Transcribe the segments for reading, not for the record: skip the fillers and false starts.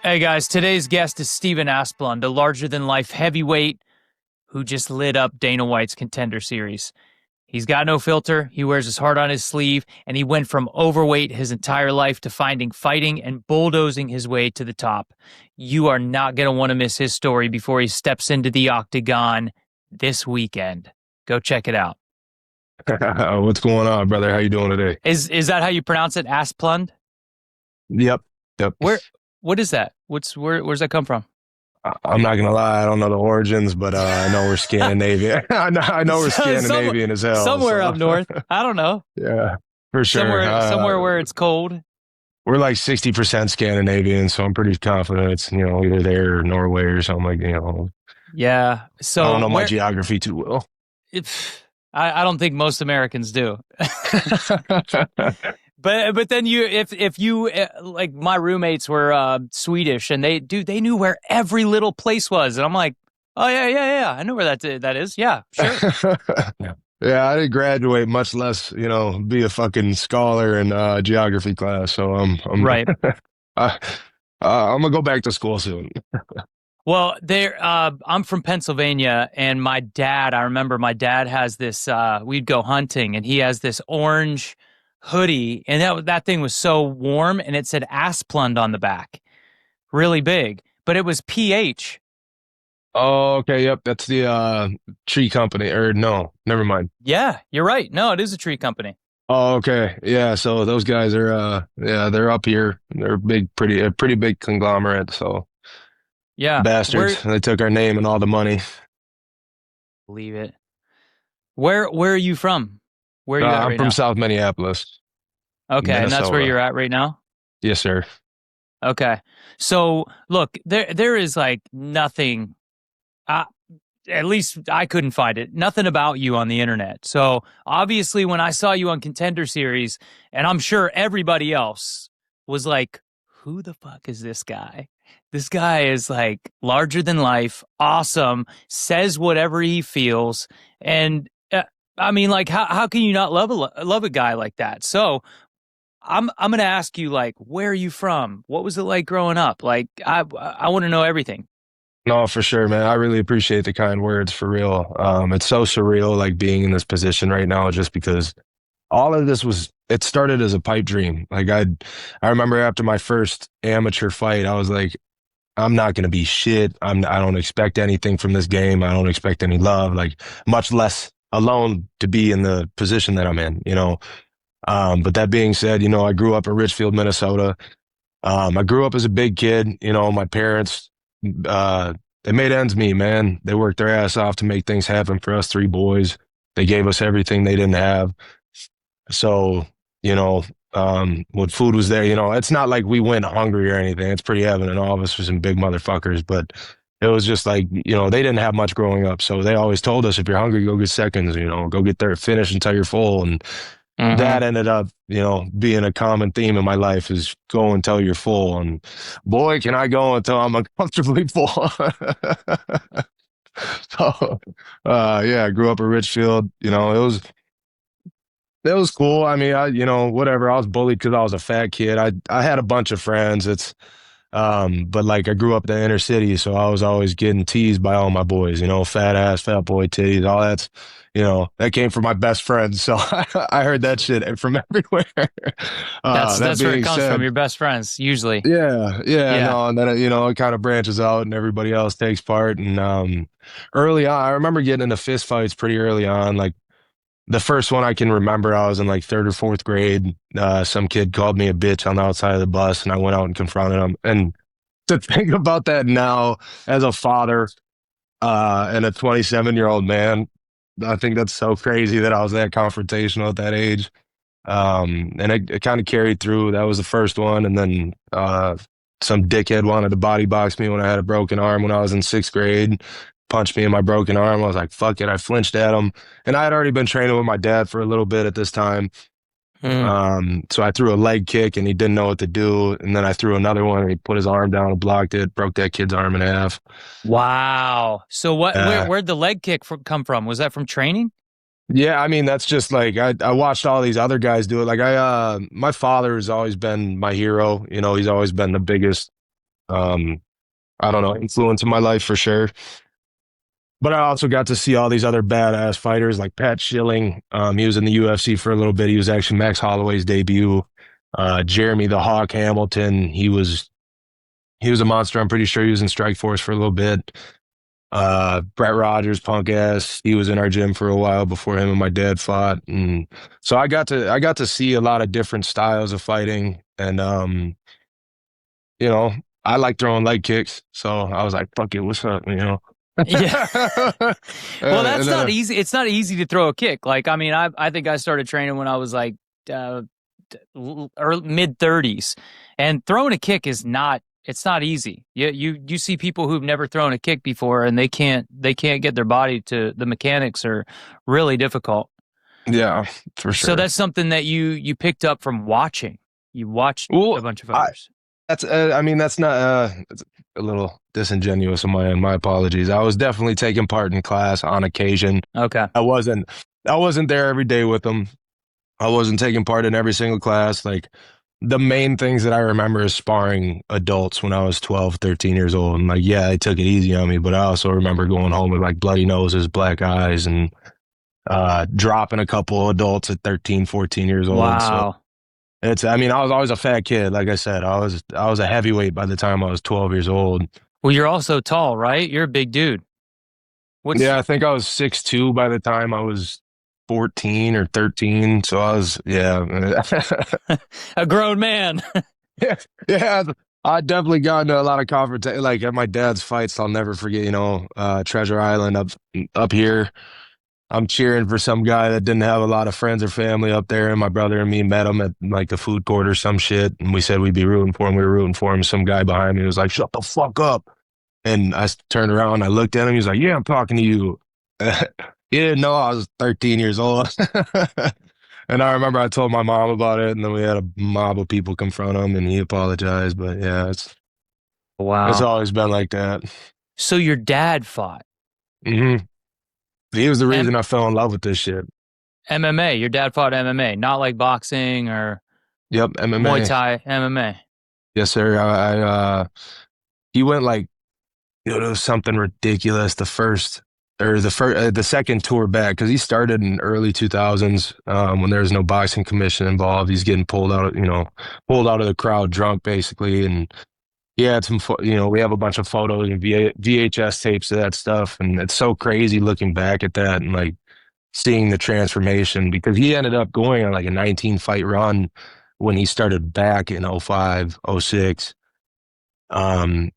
Hey guys, today's guest is Steven Asplund, a larger-than-life heavyweight who just lit up Dana White's Contender Series. He's got no filter, he wears his heart on his sleeve, and he went from overweight his entire life to fighting and bulldozing his way to the top. You are not going to want to miss his story before he steps into the octagon this weekend. Go check it out. What's going on, brother? How you doing today? Is that how you pronounce it, Asplund? Yep. What is that? Where's that come from? I'm not gonna lie, I don't know the origins, but I know we're Scandinavian. I know we're Scandinavian as hell. Somewhere up north. I don't know. Yeah, for sure. Somewhere where it's cold. We're like 60% Scandinavian, so I'm pretty confident it's either there or Norway or something like Yeah. So I don't know my geography too well. I don't think most Americans do. But then if you like, my roommates were Swedish, and they knew where every little place was, and I'm like, oh yeah, I know where that is. Yeah, sure. Yeah, I didn't graduate, much less be a fucking scholar in geography class. So I'm right. I'm gonna go back to school soon. Well, I'm from Pennsylvania, and I remember my dad has this, we'd go hunting, and he has this orange hoodie, and that thing was so warm, and it said Asplund on the back, really big, but it was PH. Oh, okay, yep, that's the tree company, or no, never mind. Yeah, you're right. No, it is a tree company. Oh, okay, yeah. So those guys are, they're up here. They're a pretty big conglomerate. So yeah, bastards, they took our name and all the money. Believe it. Where are you from? Where are you at I'm right from now? South Minneapolis. Okay, Minnesota. and that's where you're at right now? Yes, sir. Okay. So, look, there is like nothing, at least I couldn't find it, nothing about you on the internet. So, obviously, when I saw you on Contender Series, and I'm sure everybody else was like, who the fuck is this guy? This guy is like larger than life, awesome, says whatever he feels, and I mean, like, how can you not love a guy like that? So I'm gonna ask you, like, where are you from? What was it like growing up? Like, I want to know everything. No, for sure, man. I really appreciate the kind words, for real. It's so surreal, like being in this position right now, just because all of this it started as a pipe dream. Like I remember after my first amateur fight, I was like, I'm not going to be shit. I don't expect anything from this game. I don't expect any love, like much less alone to be in the position that I'm in, But that being said, I grew up in Richfield, Minnesota. I grew up as a big kid. My parents, they made ends meet, man. They worked their ass off to make things happen for us three boys. They gave us everything they didn't have. So, when food was there, it's not like we went hungry or anything. It's pretty evident. All of us were some big motherfuckers, but it was just like, they didn't have much growing up. So they always told us, if you're hungry, go get seconds, go get there, finish until you're full. And that ended up, being a common theme in my life, is go until you're full. And boy, can I go until I'm uncomfortably full. So, yeah, I grew up in Richfield. It was cool. I mean, whatever. I was bullied because I was a fat kid. I had a bunch of friends. But like, I grew up in the inner city, so I was always getting teased by all my boys. Fat ass, fat boy, titties, all that's. That came from my best friends. So I heard that shit from everywhere. That's where it comes from. Your best friends, usually. Yeah. No, and then it kind of branches out, and everybody else takes part. And early on, I remember getting into fist fights pretty early on, like. The first one I can remember, I was in like third or fourth grade. Some kid called me a bitch on the outside of the bus, and I went out and confronted him. And to think about that now as a father and a 27-year-old man, I think that's so crazy that I was that confrontational at that age. And it kind of carried through. That was the first one. And then some dickhead wanted to body box me when I had a broken arm when I was in sixth grade. Punched me in my broken arm. I was like, fuck it. I flinched at him. And I had already been training with my dad for a little bit at this time. So I threw a leg kick and he didn't know what to do. And then I threw another one and he put his arm down and blocked it, broke that kid's arm in half. Wow. So where'd the leg kick come from? Was that from training? Yeah, I mean, that's just like, I watched all these other guys do it. Like my father has always been my hero. He's always been the biggest I don't know, influence in my life for sure. But I also got to see all these other badass fighters like Pat Schilling. He was in the UFC for a little bit. He was actually Max Holloway's debut. Jeremy the Hawk Hamilton. He was a monster. I'm pretty sure he was in Strikeforce for a little bit. Brett Rogers, punk ass. He was in our gym for a while before him and my dad fought. And so I got to see a lot of different styles of fighting. And you know, I like throwing leg kicks. So I was like, fuck it, what's up? Yeah. Well, that's And then not easy. It's not easy to throw a kick. Like, I mean, I think I started training when I was like mid 30s, and throwing a kick is not. It's not easy. You see people who've never thrown a kick before, and they can't get their body to, the mechanics are really difficult. yeah, for So sure. that's something that you picked up from watching. You watched a Well, bunch of I fighters. that's I mean that's not it's a little disingenuous on my end. My apologies. I was definitely taking part in class on occasion. Okay. I wasn't I wasn't there every day with them. I wasn't taking part in every single class. Like the main things that I remember is sparring adults when I was 12, 13 years old. And like, yeah, they took it easy on me, but I also remember going home with like bloody noses, black eyes, and dropping a couple adults at 13, 14 years old. So Wow. I mean, I was always a fat kid. Like I said, I was a heavyweight by the time I was 12 years old. Well, you're also tall, right? You're a big dude. What's Yeah, I think I was 6'2" by the time I was 14 or 13. So I was, yeah. a grown man? Yeah, yeah. I definitely got into a lot of confrontation. Like at my dad's fights, I'll never forget, Treasure Island up here. I'm cheering for some guy that didn't have a lot of friends or family up there, and my brother and me met him at like the food court or some shit, and we said we'd be rooting for him. We were rooting for him. Some guy behind me was like, "Shut the fuck up!" And turned around, I looked at him. He was like, "Yeah, I'm talking to you." He didn't know I was 13 years old. And I remember I told my mom about it, and then we had a mob of people confront him, and he apologized. But yeah, it's Wow. always been like that. So your dad fought hmm He was the M- reason I fell in love with this shit. MMA. Your dad fought MMA, not like boxing or Yep, Muay MMA. Thai. MMA. Yes, sir. He went like it was something ridiculous. The second tour back because he started in early 2000s when there was no boxing commission involved. He's getting pulled out of the crowd drunk basically, and he had we have a bunch of photos and VHS tapes of that stuff, and it's so crazy looking back at that and like seeing the transformation because he ended up going on like a 19 fight run when he started back in '05, '06. Um,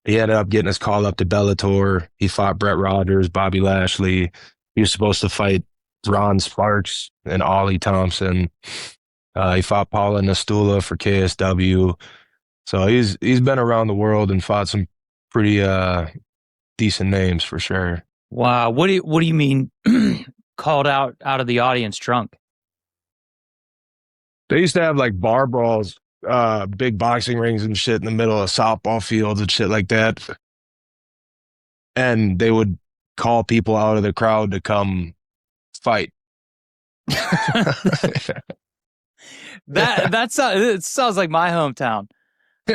he ended up getting his call up to Bellator. He fought Brett Rogers, Bobby Lashley. He was supposed to fight Ron Sparks and Ollie Thompson. He fought Paula Nastula for KSW. So he's been around the world and fought some pretty decent names for sure. Wow. What do you mean called out of the audience drunk? They used to have like bar brawls, big boxing rings and shit in the middle of softball fields and shit like that. And they would call people out of the crowd to come fight. It sounds like my hometown.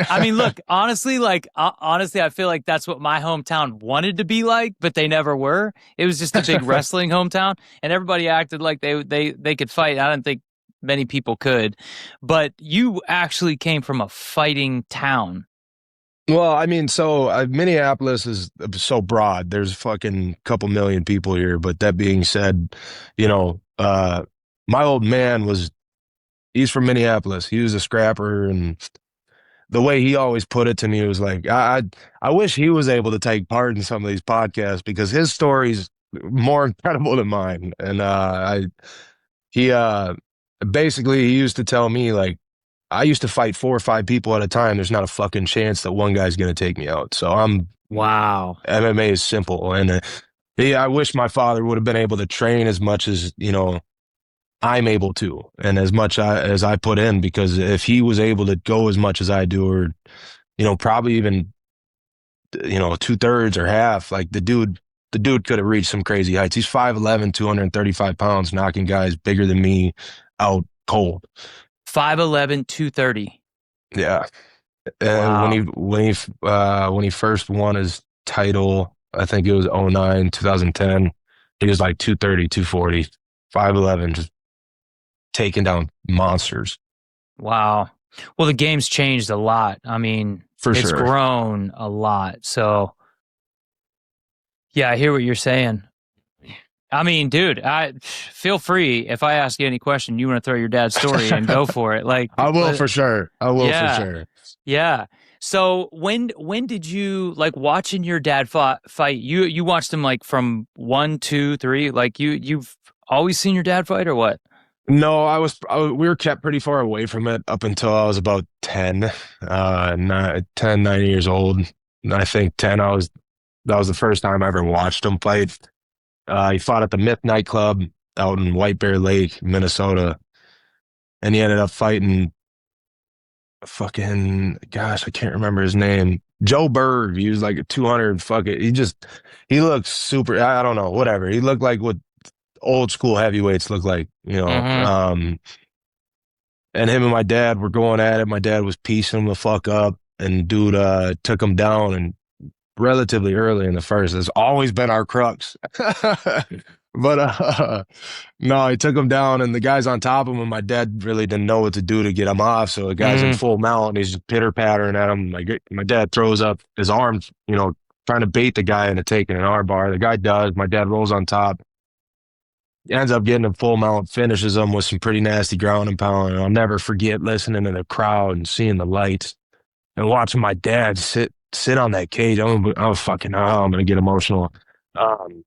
I mean, look, honestly, honestly, I feel like that's what my hometown wanted to be like, but they never were. It was just a big wrestling hometown, and everybody acted like they could fight. I don't think many people could, but you actually came from a fighting town. Well, I mean, so Minneapolis is so broad. There's fucking couple million people here. But that being said, you know, my old man he's from Minneapolis. He was a scrapper, and the way he always put it to me was like, I wish he was able to take part in some of these podcasts because his story's more incredible than mine. And he basically he used to tell me like I used to fight 4 or 5 people at a time. There's not a fucking chance that one guy's gonna take me out. So Wow. MMA is simple, and I wish my father would have been able to train as much as I'm able to, and as much as I put in, because if he was able to go as much as I do, or probably even 2/3 or half, like the dude could have reached some crazy heights. He's 5'11", 235 pounds, knocking guys bigger than me out cold. 5'11", 230. Yeah, When Wow. he first won his title, I think it was '09, 2010. He was like 230, 240, 5'11", just taking down monsters Wow. Well, the game's changed a lot. I mean, for it's sure. grown a lot. So, yeah, I hear what you're saying. I mean, dude, I feel free if I ask you any question, you want to throw your dad's story and go for it. Like, I will for sure. I will for yeah, sure. yeah. So when did you like watching your dad fight? You watched him like from one, two, three. Like you've always seen your dad fight or what? No, we were kept pretty far away from it up until I was about 10, 9 years old. And I think 10, that was the first time I ever watched him fight. He fought at the Myth nightclub out in White Bear Lake, Minnesota. And he ended up fighting fucking, gosh, I can't remember his name. Joe Berg. He was like a 200, fuck it. He looked super, I don't know, whatever. He looked like what old school heavyweights look like, you know. Mm-hmm. And him and my dad were going at it. My dad was piecing him the fuck up, and dude took him down and relatively early in the first. It's always been our crux. But no, he took him down, and the guy's on top of him. And my dad really didn't know what to do to get him off. So the guy's in Mm-hmm. full mount, and he's just pitter pattering at him. Like my dad throws up his arms, trying to bait the guy into taking an arm bar. The guy does. My dad rolls on top, ends up getting a full mount, finishes him with some pretty nasty ground and pound. And I'll never forget listening to the crowd and seeing the lights and watching my dad sit on that cage. I was fucking, oh, I'm gonna get emotional. Um,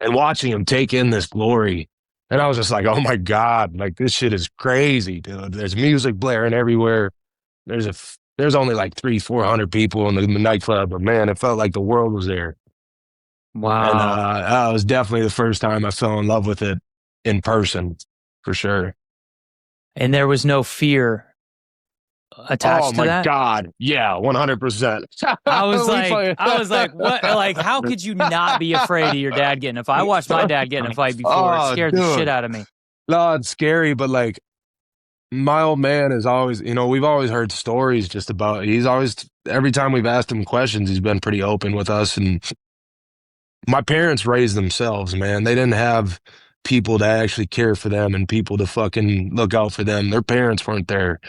and watching him take in this glory. And I was just like, oh my God, like this shit is crazy, dude. There's music blaring everywhere. There's only like 300-400 people in the nightclub, but man, it felt like the world was there. And Wow. that was definitely the first time I fell in love with it in person, for sure. And there was no fear Oh attached to my that. God. Yeah, 100%. I was like, what? Like, how could you not be afraid of your dad getting? If I watched my dad get in a fight before, it Oh, scared the shit dude. out of me. No, it's scary, but like my old man is always, we've always heard stories just about, he's always, every time we've asked him questions, he's been pretty open with us. And my parents raised themselves, man. They didn't have people to actually care for them and people to fucking look out for them. Their parents weren't there.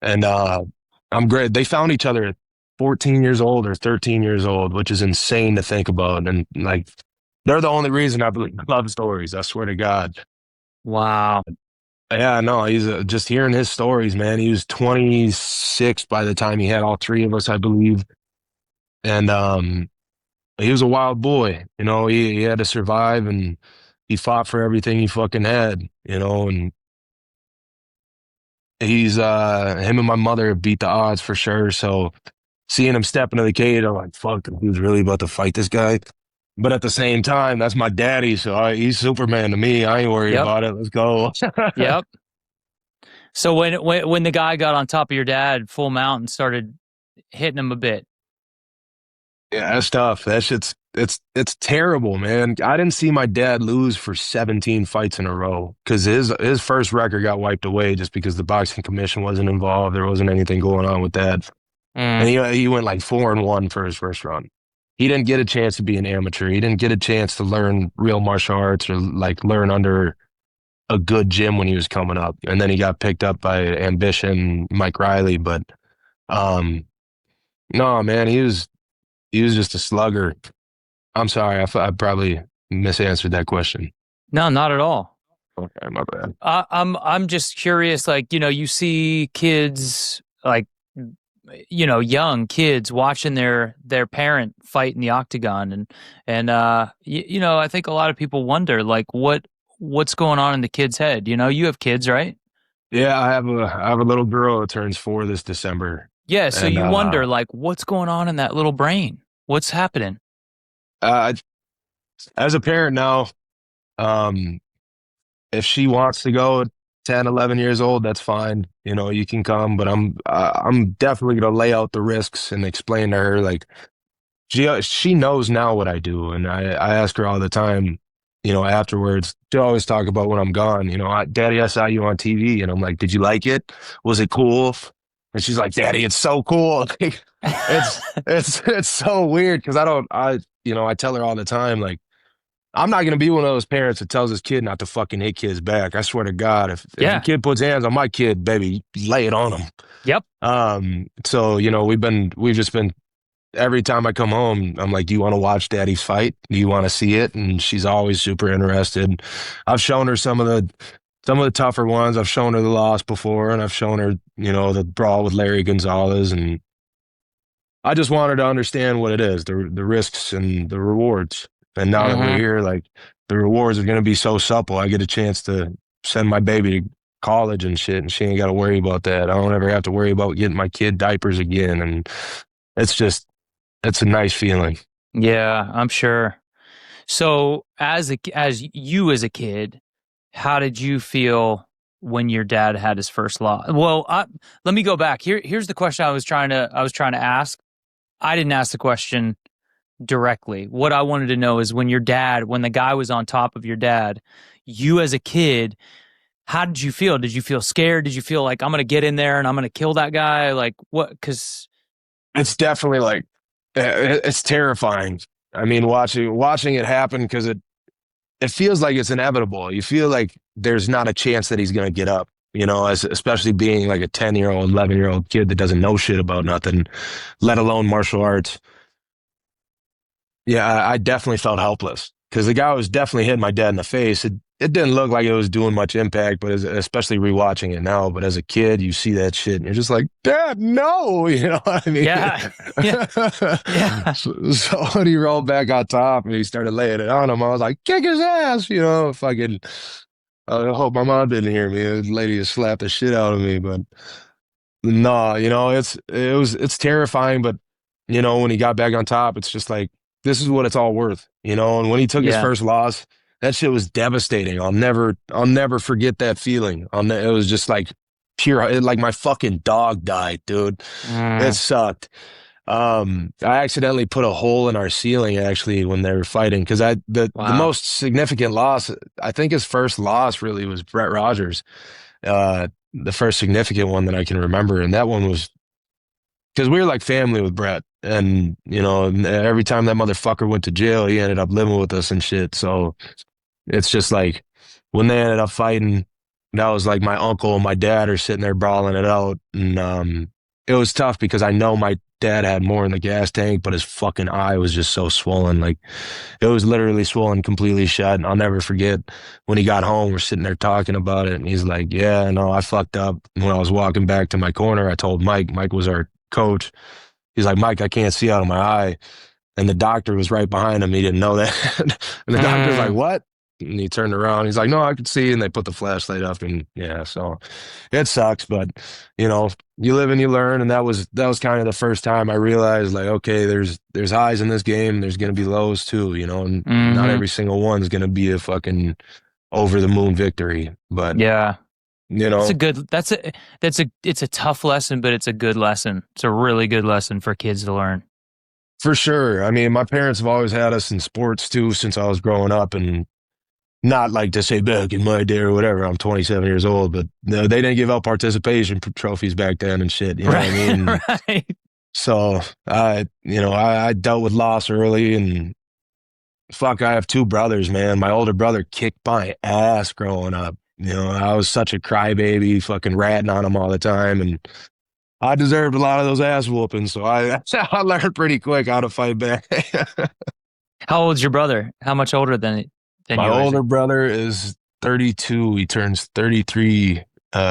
And I'm great. They found each other at 14 years old or 13 years old, which is insane to think about. And like, they're the only reason I believe love stories. I swear to God. Wow. Yeah, no, he's just hearing his stories, man. He was 26 by the time he had all three of us, I believe. And he was a wild boy. He had to survive, and he fought for everything he fucking had, and him and my mother have beat the odds for sure. So seeing him step into the cage, I'm like, fuck, he was really about to fight this guy. But at the same time, that's my daddy, so he's Superman to me. I ain't worried Yep. about it. Let's go. Yep. So when the guy got on top of your dad full mount and started hitting him a bit. Yeah, that's tough. That shit's it's terrible, man. I didn't see my dad lose for 17 fights in a row because his first record got wiped away just because the boxing commission wasn't involved. There wasn't anything going on with that. And Mm. he went like 4-1 for his first run. He didn't get a chance to be an amateur. He didn't get a chance to learn real martial arts or like learn under a good gym when he was coming up. And then he got picked up by Ambition, Mike Riley. But um, no, man, he was just a slugger. I'm sorry, I probably misanswered that question. No, not at all. Okay, my bad. I'm just curious. Like, you see kids like, young kids watching their parent fight in the octagon, and I think a lot of people wonder like what's going on in the kid's head. You have kids, right? Yeah, I have a little girl that turns 4 this December, Yeah. So and you wonder like what's going on in that little brain? What's happening? uh, as a parent now, um, if she wants to go at 10, 11 years old, that's fine. You can come, but I'm definitely gonna lay out the risks and explain to her like she knows now what I do, and I ask her all the time. Afterwards, she always talk about when I'm gone. Daddy, I saw you on TV, and I'm like, did you like it? Was it cool? And she's like, Daddy, it's so cool. Like, it's so weird because I tell her all the time, like, I'm not gonna be one of those parents that tells his kid not to fucking hit kids back. I swear to God, if a Yeah. kid puts hands on my kid, baby, lay it on him. Yep. So we've just been every time I come home, I'm like, do you want to watch Daddy's fight? Do you want to see it? And she's always super interested. I've shown her some of the tougher ones. I've shown her the loss before, and I've shown her, the brawl with Larry Gonzalez, and I just want her to understand what it is, the risks and the rewards. And now that we're Mm-hmm. here, like the rewards are going to be so supple. I get a chance to send my baby to college and shit, and she ain't got to worry about that. I don't ever have to worry about getting my kid diapers again, and it's just it's a nice feeling. Yeah, I'm sure. So as you as a kid, how did you feel when your dad had his first loss? Well, let me go back. Here's the question I was trying to ask. I didn't ask the question directly. What I wanted to know is when the guy was on top of your dad, you as a kid, how did you feel? Did you feel scared? Did you feel like I'm going to get in there and I'm going to kill that guy? Like what? Cause It's definitely like it's terrifying. I mean, watching it happen because it feels like it's inevitable. You feel like there's not a chance that he's going to get up. Especially being like a 10-year-old, 11-year-old kid that doesn't know shit about nothing, let alone martial arts. Yeah, I definitely felt helpless because the guy was definitely hitting my dad in the face. It didn't look like it was doing much impact, but especially rewatching it now. But as a kid, you see that shit and you're just like, Dad, no, you know what I mean? yeah, yeah, yeah. So when he rolled back on top and he started laying it on him, I was like, kick his ass, fucking. I hope my mom didn't hear me. The lady just slapped the shit out of me, but no, it's terrifying, but when he got back on top, it's just like this is what it's all worth, And when he took his Yeah. first loss, that shit was devastating. I'll never forget that feeling. It was just like like my fucking dog died, dude. It Mm, sucked. I accidentally put a hole in our ceiling actually when they were fighting because the wow. most significant loss, I think his first loss really was Brett Rogers, the first significant one that I can remember, and that one was because we were like family with Brett, and every time that motherfucker went to jail, he ended up living with us and shit. So it's just like when they ended up fighting, that was like my uncle and my dad are sitting there brawling it out, and it was tough because I know my dad had more in the gas tank, but his fucking eye was just so swollen, like it was literally swollen completely shut. And I'll never forget when he got home, we're sitting there talking about it, and he's like, "Yeah, no, I fucked up." And when I was walking back to my corner, I told Mike. Mike was our coach. He's like, "Mike, I can't see out of my eye." And the doctor was right behind him. He didn't know that. And the doctor's like, Mm, "What?" And he turned around. He's like, "No, I could see." And they put the flashlight up. And yeah, so it sucks. But, you live and you learn. And that was kind of the first time I realized, like, okay, there's highs in this game. There's going to be lows too, and not mm-hmm. every single one's going to be a fucking over the moon victory. But, Yeah. you It's a know, good, it's a tough lesson, but it's a good lesson. It's a really good lesson for kids to learn. for sure. I mean, my parents have always had us in sports too since I was growing up. And not like to say back in my day or whatever. I'm 27 years old, but no, they didn't give out participation trophies back then and shit. You know what I Right. mean? Right. So I dealt with loss early, and fuck, I have two brothers, man. My older brother kicked my ass growing up. I was such a crybaby, fucking ratting on him all the time, and I deserved a lot of those ass whoopings. So I I learned pretty quick how to fight back. How old's your brother? How much older than My you is he? older brother is 32. He turns 33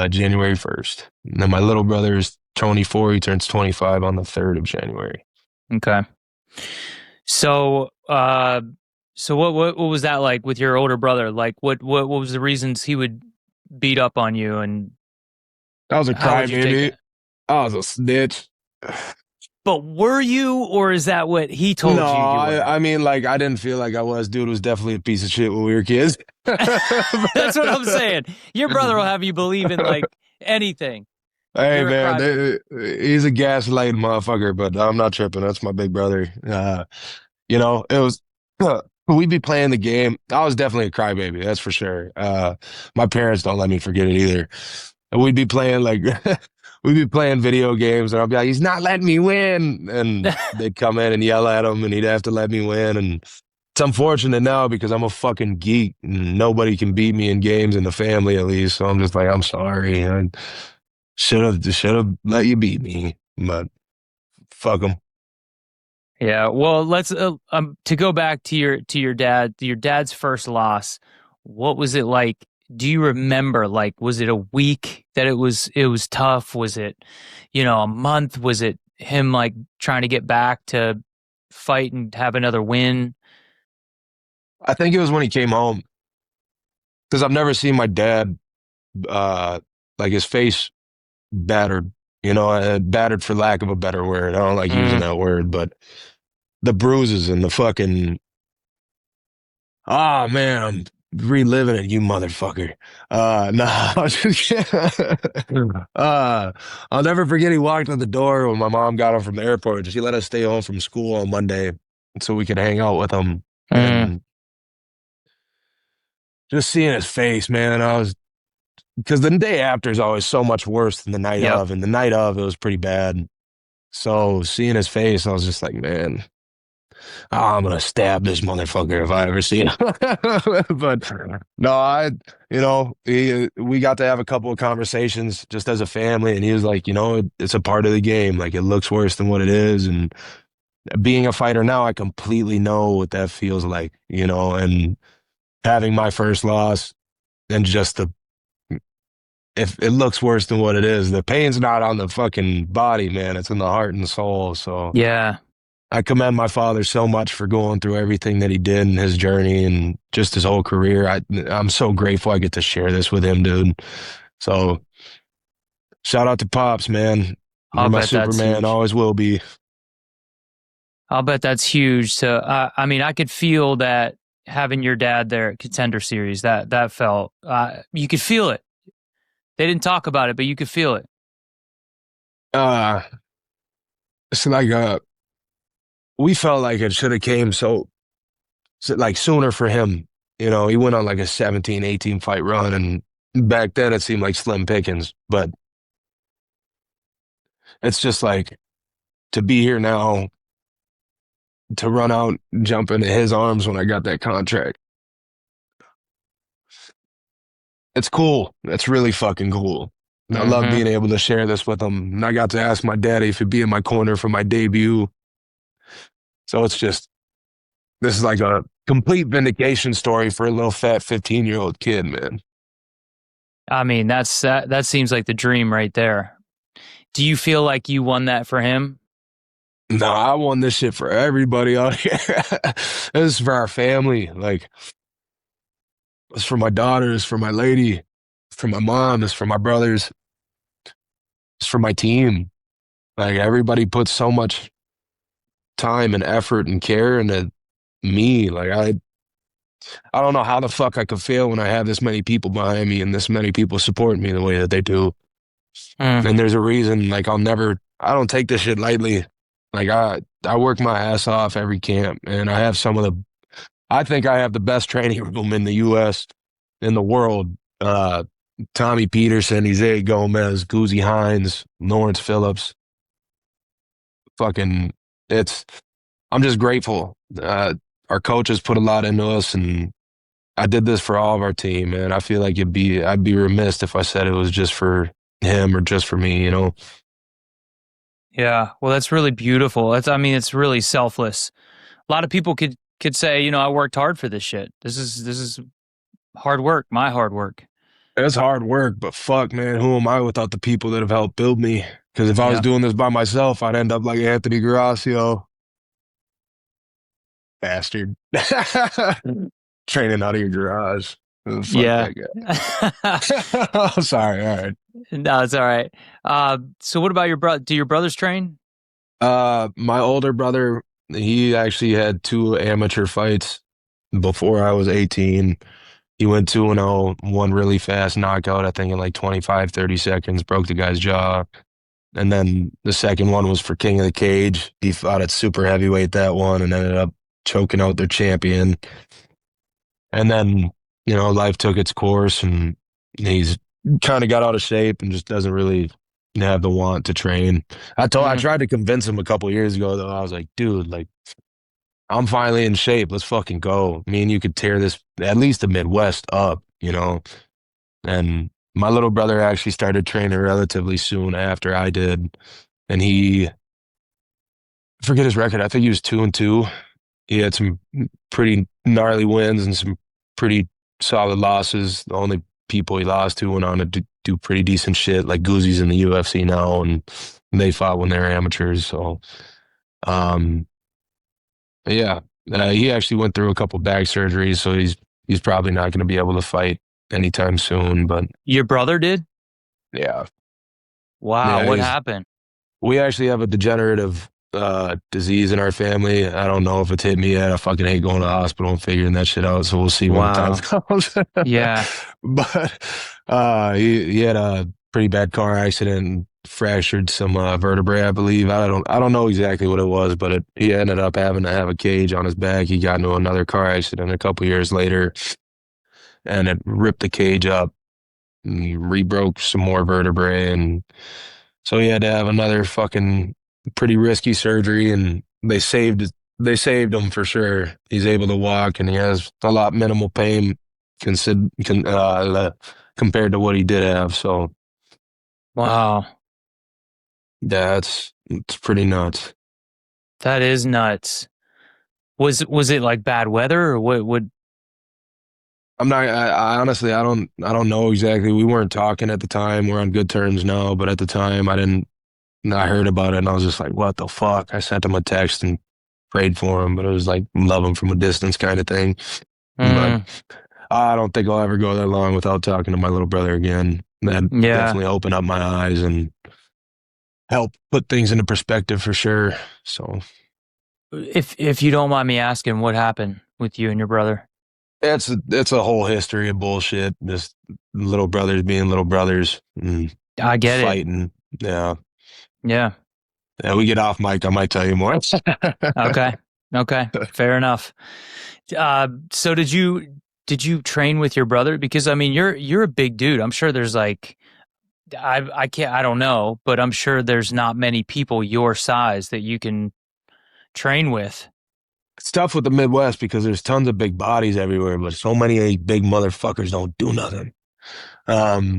January 1st. And then my little brother is 24. He turns 25 on the 3rd of January. Okay. So, so what was that like with your older brother? Like, what was the reasons he would beat up on you, and I was a how would you take crybaby. that? I was a snitch. But were you, or is that what he No, told you you were? I mean, like, I didn't feel like I was. Dude was definitely a piece of shit when we were kids. That's what I'm saying. Your brother will have you believe in like anything. Hey, You're a man, crybaby. he's a gaslighting motherfucker, but I'm not tripping. That's my big brother. It was, we'd be playing the game. I was definitely a crybaby, that's for sure. My parents don't let me forget it either. And we'd be playing like we'd be playing video games, and I'd be like, "He's not letting me win," and they'd come in and yell at him, and he'd have to let me win. And it's unfortunate now because I'm a fucking geek, and nobody can beat me in games in the family at least. So I'm just like, I'm sorry, I should have let you beat me, but fuck them. Yeah. Well, let's to go back to your dad's first loss. What was it like? Do you remember, like, was it a week that it was tough? Was it, a month? Was it him like trying to get back to fight and have another win? I think it was when he came home because I've never seen my dad like his face battered, battered for lack of a better word. I don't like using Mm. that word, but the bruises and the fucking, oh man, I'm reliving it, you motherfucker. No, I was just kidding. I'll never forget he walked in the door when my mom got him from the airport. She let us stay home from school on Monday so we could hang out with him. Mm. And just seeing his face, man, I was, because the day after is always so much worse than the night Yep. of. And the night of, it was pretty bad. So seeing his face, I was just like, man, I'm gonna stab this motherfucker if I ever see him. But no, we got to have a couple of conversations just as a family, and he was like, it's a part of the game. Like it looks worse than what it is, and being a fighter now, I completely know what that feels like, and having my first loss and just if it looks worse than what it is, the pain's not on the fucking body, man. It's in the heart and soul. So Yeah. I commend my father so much for going through everything that he did in his journey and just his whole career. I'm so grateful I get to share this with him, dude. So shout out to Pops, man. You're I'll my bet that's Superman, huge. always will be. I'll bet that's huge. So, I mean, I could feel that having your dad there at Contender Series. That felt you could feel it. They didn't talk about it, but you could feel it. Uh, it's like we felt like it should have came like sooner for him. He went on like a 17, 18 fight run, and back then it seemed like slim pickings. But it's just like to be here now, to run out, jump into his arms when I got that contract. It's cool. It's really fucking cool. And I love Mm-hmm. being able to share this with him. And I got to ask my daddy if he'd be in my corner for my debut. So this is like a complete vindication story for a little fat 15-year-old kid, man. I mean, that seems like the dream right there. Do you feel like you won that for him? No, I won this shit for everybody out here. This is for our family. Like, it's for my daughters, for my lady, it's for my mom, it's for my brothers, it's for my team. Like, everybody puts so much time and effort and care into me. Like, I don't know how the fuck I could fail when I have this many people behind me and this many people supporting me the way that they do. Mm. And there's a reason, like, I don't take this shit lightly. Like, I work my ass off every camp, and I think I have the best training room in the U.S., in the world. Tommy Peterson, Isaiah Gomez, Guzzi Hines, Lawrence Phillips. Fucking, I'm just grateful. Our coaches put a lot into us, and I did this for all of our team, man. I feel like I'd be remiss if I said it was just for him or just for me. Yeah. Well, that's really beautiful. I mean, it's really selfless. A lot of people could say, I worked hard for this shit. This is hard work, my hard work. It's hard work, but fuck, man, who am I without the people that have helped build me? Because if I was Yeah. doing this by myself, I'd end up like Anthony Garasio. Bastard. Training out of your garage. Oh, fuck Yeah. that guy. Oh, sorry. All right. No, it's all right. So what about your brother? Do your brothers train? My older brother, he actually had two amateur fights before I was 18. He went 2-0, one really fast knockout, I think in like 25, 30 seconds, broke the guy's jaw. And then the second one was for King of the Cage. He fought at super heavyweight that one and ended up choking out their champion. And then, life took its course and he's kind of got out of shape and just doesn't really have the want to train. I Mm. tried to convince him a couple of years ago though. I was like, dude, like I'm finally in shape. Let's fucking go. Me and you could tear this at least the Midwest up, you know? And my little brother actually started training relatively soon after I did. And I forget his record. I think he was 2-2. He had some pretty gnarly wins and some pretty solid losses. The only people he lost to went on to do pretty decent shit. Like Guzzi's in the UFC now, and they fought when they were amateurs. So, um, yeah, he actually went through a couple back surgeries, so he's probably not going to be able to fight anytime soon. But Your brother did? yeah, Wow, yeah, what he's happened? we actually have a degenerative disease in our family. I don't know if it's hit me yet. I fucking hate going to the hospital and figuring that shit out. So we'll see when the time Wow. comes. Yeah. But he had a pretty bad car accident and fractured some vertebrae, I believe. I don't know exactly what it was, but he ended up having to have a cage on his back. He got into another car accident a couple years later, and it ripped the cage up and he re-broke some more vertebrae, and so he had to have another fucking pretty risky surgery, and they saved him for sure. He's able to walk, and he has a lot minimal pain compared to what he did have. So Wow. yeah, it's pretty nuts. That is nuts. Was it like bad weather or what would I honestly, I don't know exactly. We weren't talking at the time. We're on good terms now, but at the time, I didn't. I heard about it, and I was just like, "What the fuck?" I sent him a text and prayed for him, but it was like love him from a distance kind of thing. But mm, I don't think I'll ever go that long without talking to my little brother again. That yeah. definitely opened up my eyes and helped put things into perspective for sure. So If you don't mind me asking, what happened with you and your brother? it's a whole history of bullshit. Just little brothers being little brothers and I get it. fighting. Yeah. Yeah. Yeah, we get off mic, I might tell you more. Okay. Okay. Fair enough. So did you train with your brother? Because I mean, you're a big dude. I'm sure there's like I don't know, but I'm sure there's not many people your size that you can train with. It's tough with the Midwest because there's tons of big bodies everywhere, but so many of these big motherfuckers don't do nothing.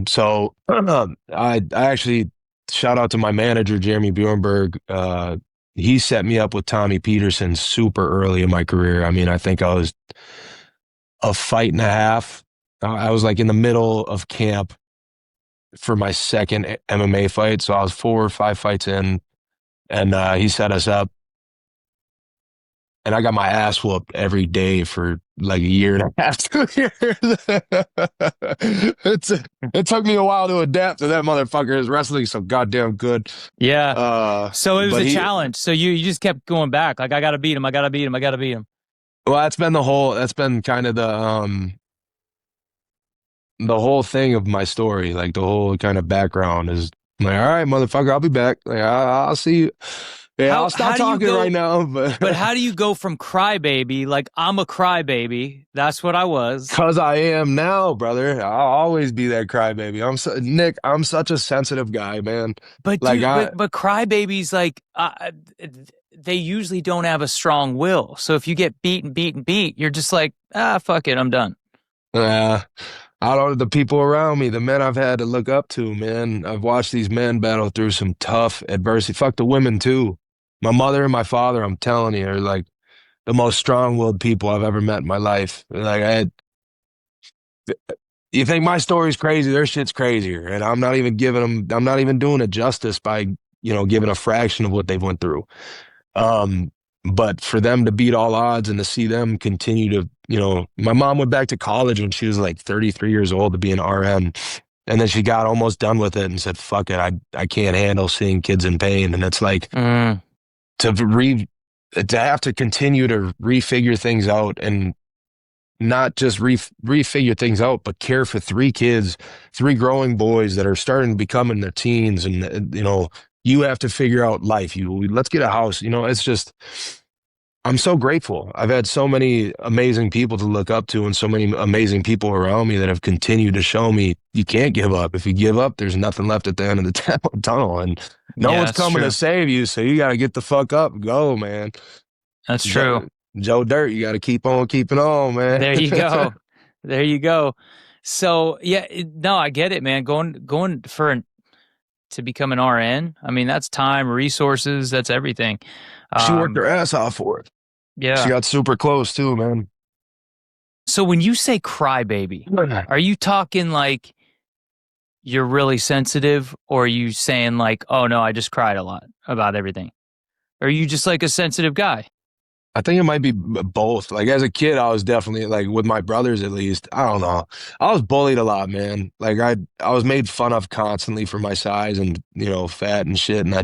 So I actually shout out to my manager, Jeremy Bjornberg. He set me up with Tommy Peterson super early in my career. I mean, I think I was a fight and a half. I was like in the middle of camp for my second MMA fight. So I was 4 or 5 fights in, and he set us up. And I got my ass whooped every day for like a year and a half, 2 years. it's it took me a while to adapt to that motherfucker. His wrestling so goddamn good. Yeah. So it was But a challenge. So you just kept going back. Like I gotta beat him. I gotta beat him. I gotta beat him. well, that's been kind of the whole thing of my story. Like the whole kind of background is like, all right, motherfucker, I'll be back. Like I'll see you. Yeah, I'll stop How do you talking right go? now, But but how do you go from crybaby? Like I'm a crybaby. That's what I was. because I am now, brother. I'll always be that crybaby. Nick. I'm such a sensitive guy, man. But Like dude, I, but crybabies like they usually don't have a strong will. So if you get beat, you're just like fuck it, I'm done. uh, I don't. The people around me, the men I've had to look up to, man. I've watched these men battle through some tough adversity. Fuck the women too. My mother and my father, I'm telling you, are like the most strong-willed people I've ever met in my life. Like you think my story's crazy? Their shit's crazier, and I'm not even giving them. I'm not even doing it justice by giving a fraction of what they've went through. Um, but for them to beat all odds and to see them continue to, my mom went back to college when she was like 33 years old to be an RN. And then she got almost done with it and said, fuck it, I can't handle seeing kids in pain. And it's like Mm, to to have to continue to refigure things out and not just refigure things out, but care for 3 kids, 3 growing boys that are starting to become in their teens. And, you have to figure out life. Let's get a house. It's just, I'm so grateful. I've had so many amazing people to look up to and so many amazing people around me that have continued to show me you can't give up. If you give up, there's nothing left at the end of the tunnel and no Yeah, one's that's coming to true. save you. So you got to get the fuck up and go, man. That's true. Joe, Joe Dirt, you got to keep on keeping on, man. There you go. There you go. So yeah, no, I get it, man. Going to become an RN. I mean, that's time, resources, that's everything. She worked Um, her ass off for it. She yeah. got super close too, man. So when you say crybaby, are you talking like you're really sensitive, or are you saying like, oh no, I just cried a lot about everything? Or are you just like a sensitive guy? I think it might be both. Like as a kid, I was definitely like with my brothers at least. I don't know. I was bullied a lot, man. Like I was made fun of constantly for my size and fat and shit, and I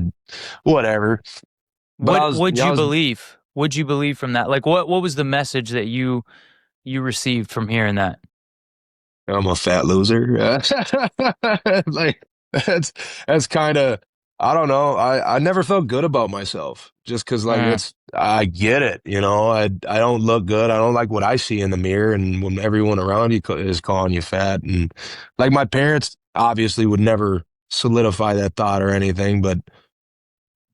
whatever. But What would I you was believe? Would you believe from that? Like what was the message that you received from hearing that? I'm a fat loser. Like that's that's kind of I don't know. I never felt good about myself just because like Mm, it's I get it, I don't look good. I don't like what I see in the mirror, and when everyone around you is calling you fat, and like my parents obviously would never solidify that thought or anything, but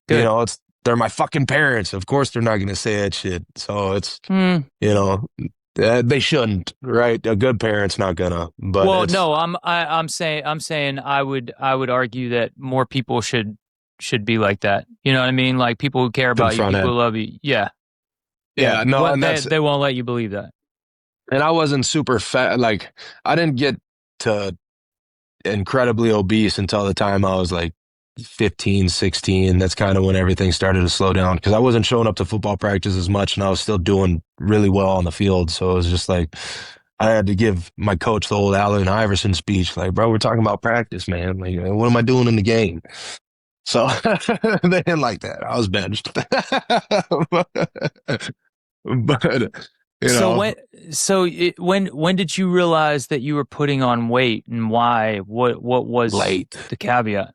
good. it's they're my fucking parents. Of course they're not going to say that shit. So it's Hmm. you know they shouldn't, right? A good parent's not gonna, but Well, it's no, I'm saying I would argue that more people should be like that. You know what I mean? Like people who care to the about you, front people end. who love you. Yeah. Yeah. Yeah, no, What and they won't let you believe that. I wasn't super fat. Like, I didn't get to incredibly obese until the time I was like 15, 16. That's kind of when everything started to slow down because I wasn't showing up to football practice as much and I was still doing really well on the field. So it was just like, I had to give my coach the old Allen Iverson speech, like, bro, we're talking about practice, man. Like, what am I doing in the game? So they didn't like that. I was benched. But, you So know, when did you realize that you were putting on weight and why? What was late. the caveat?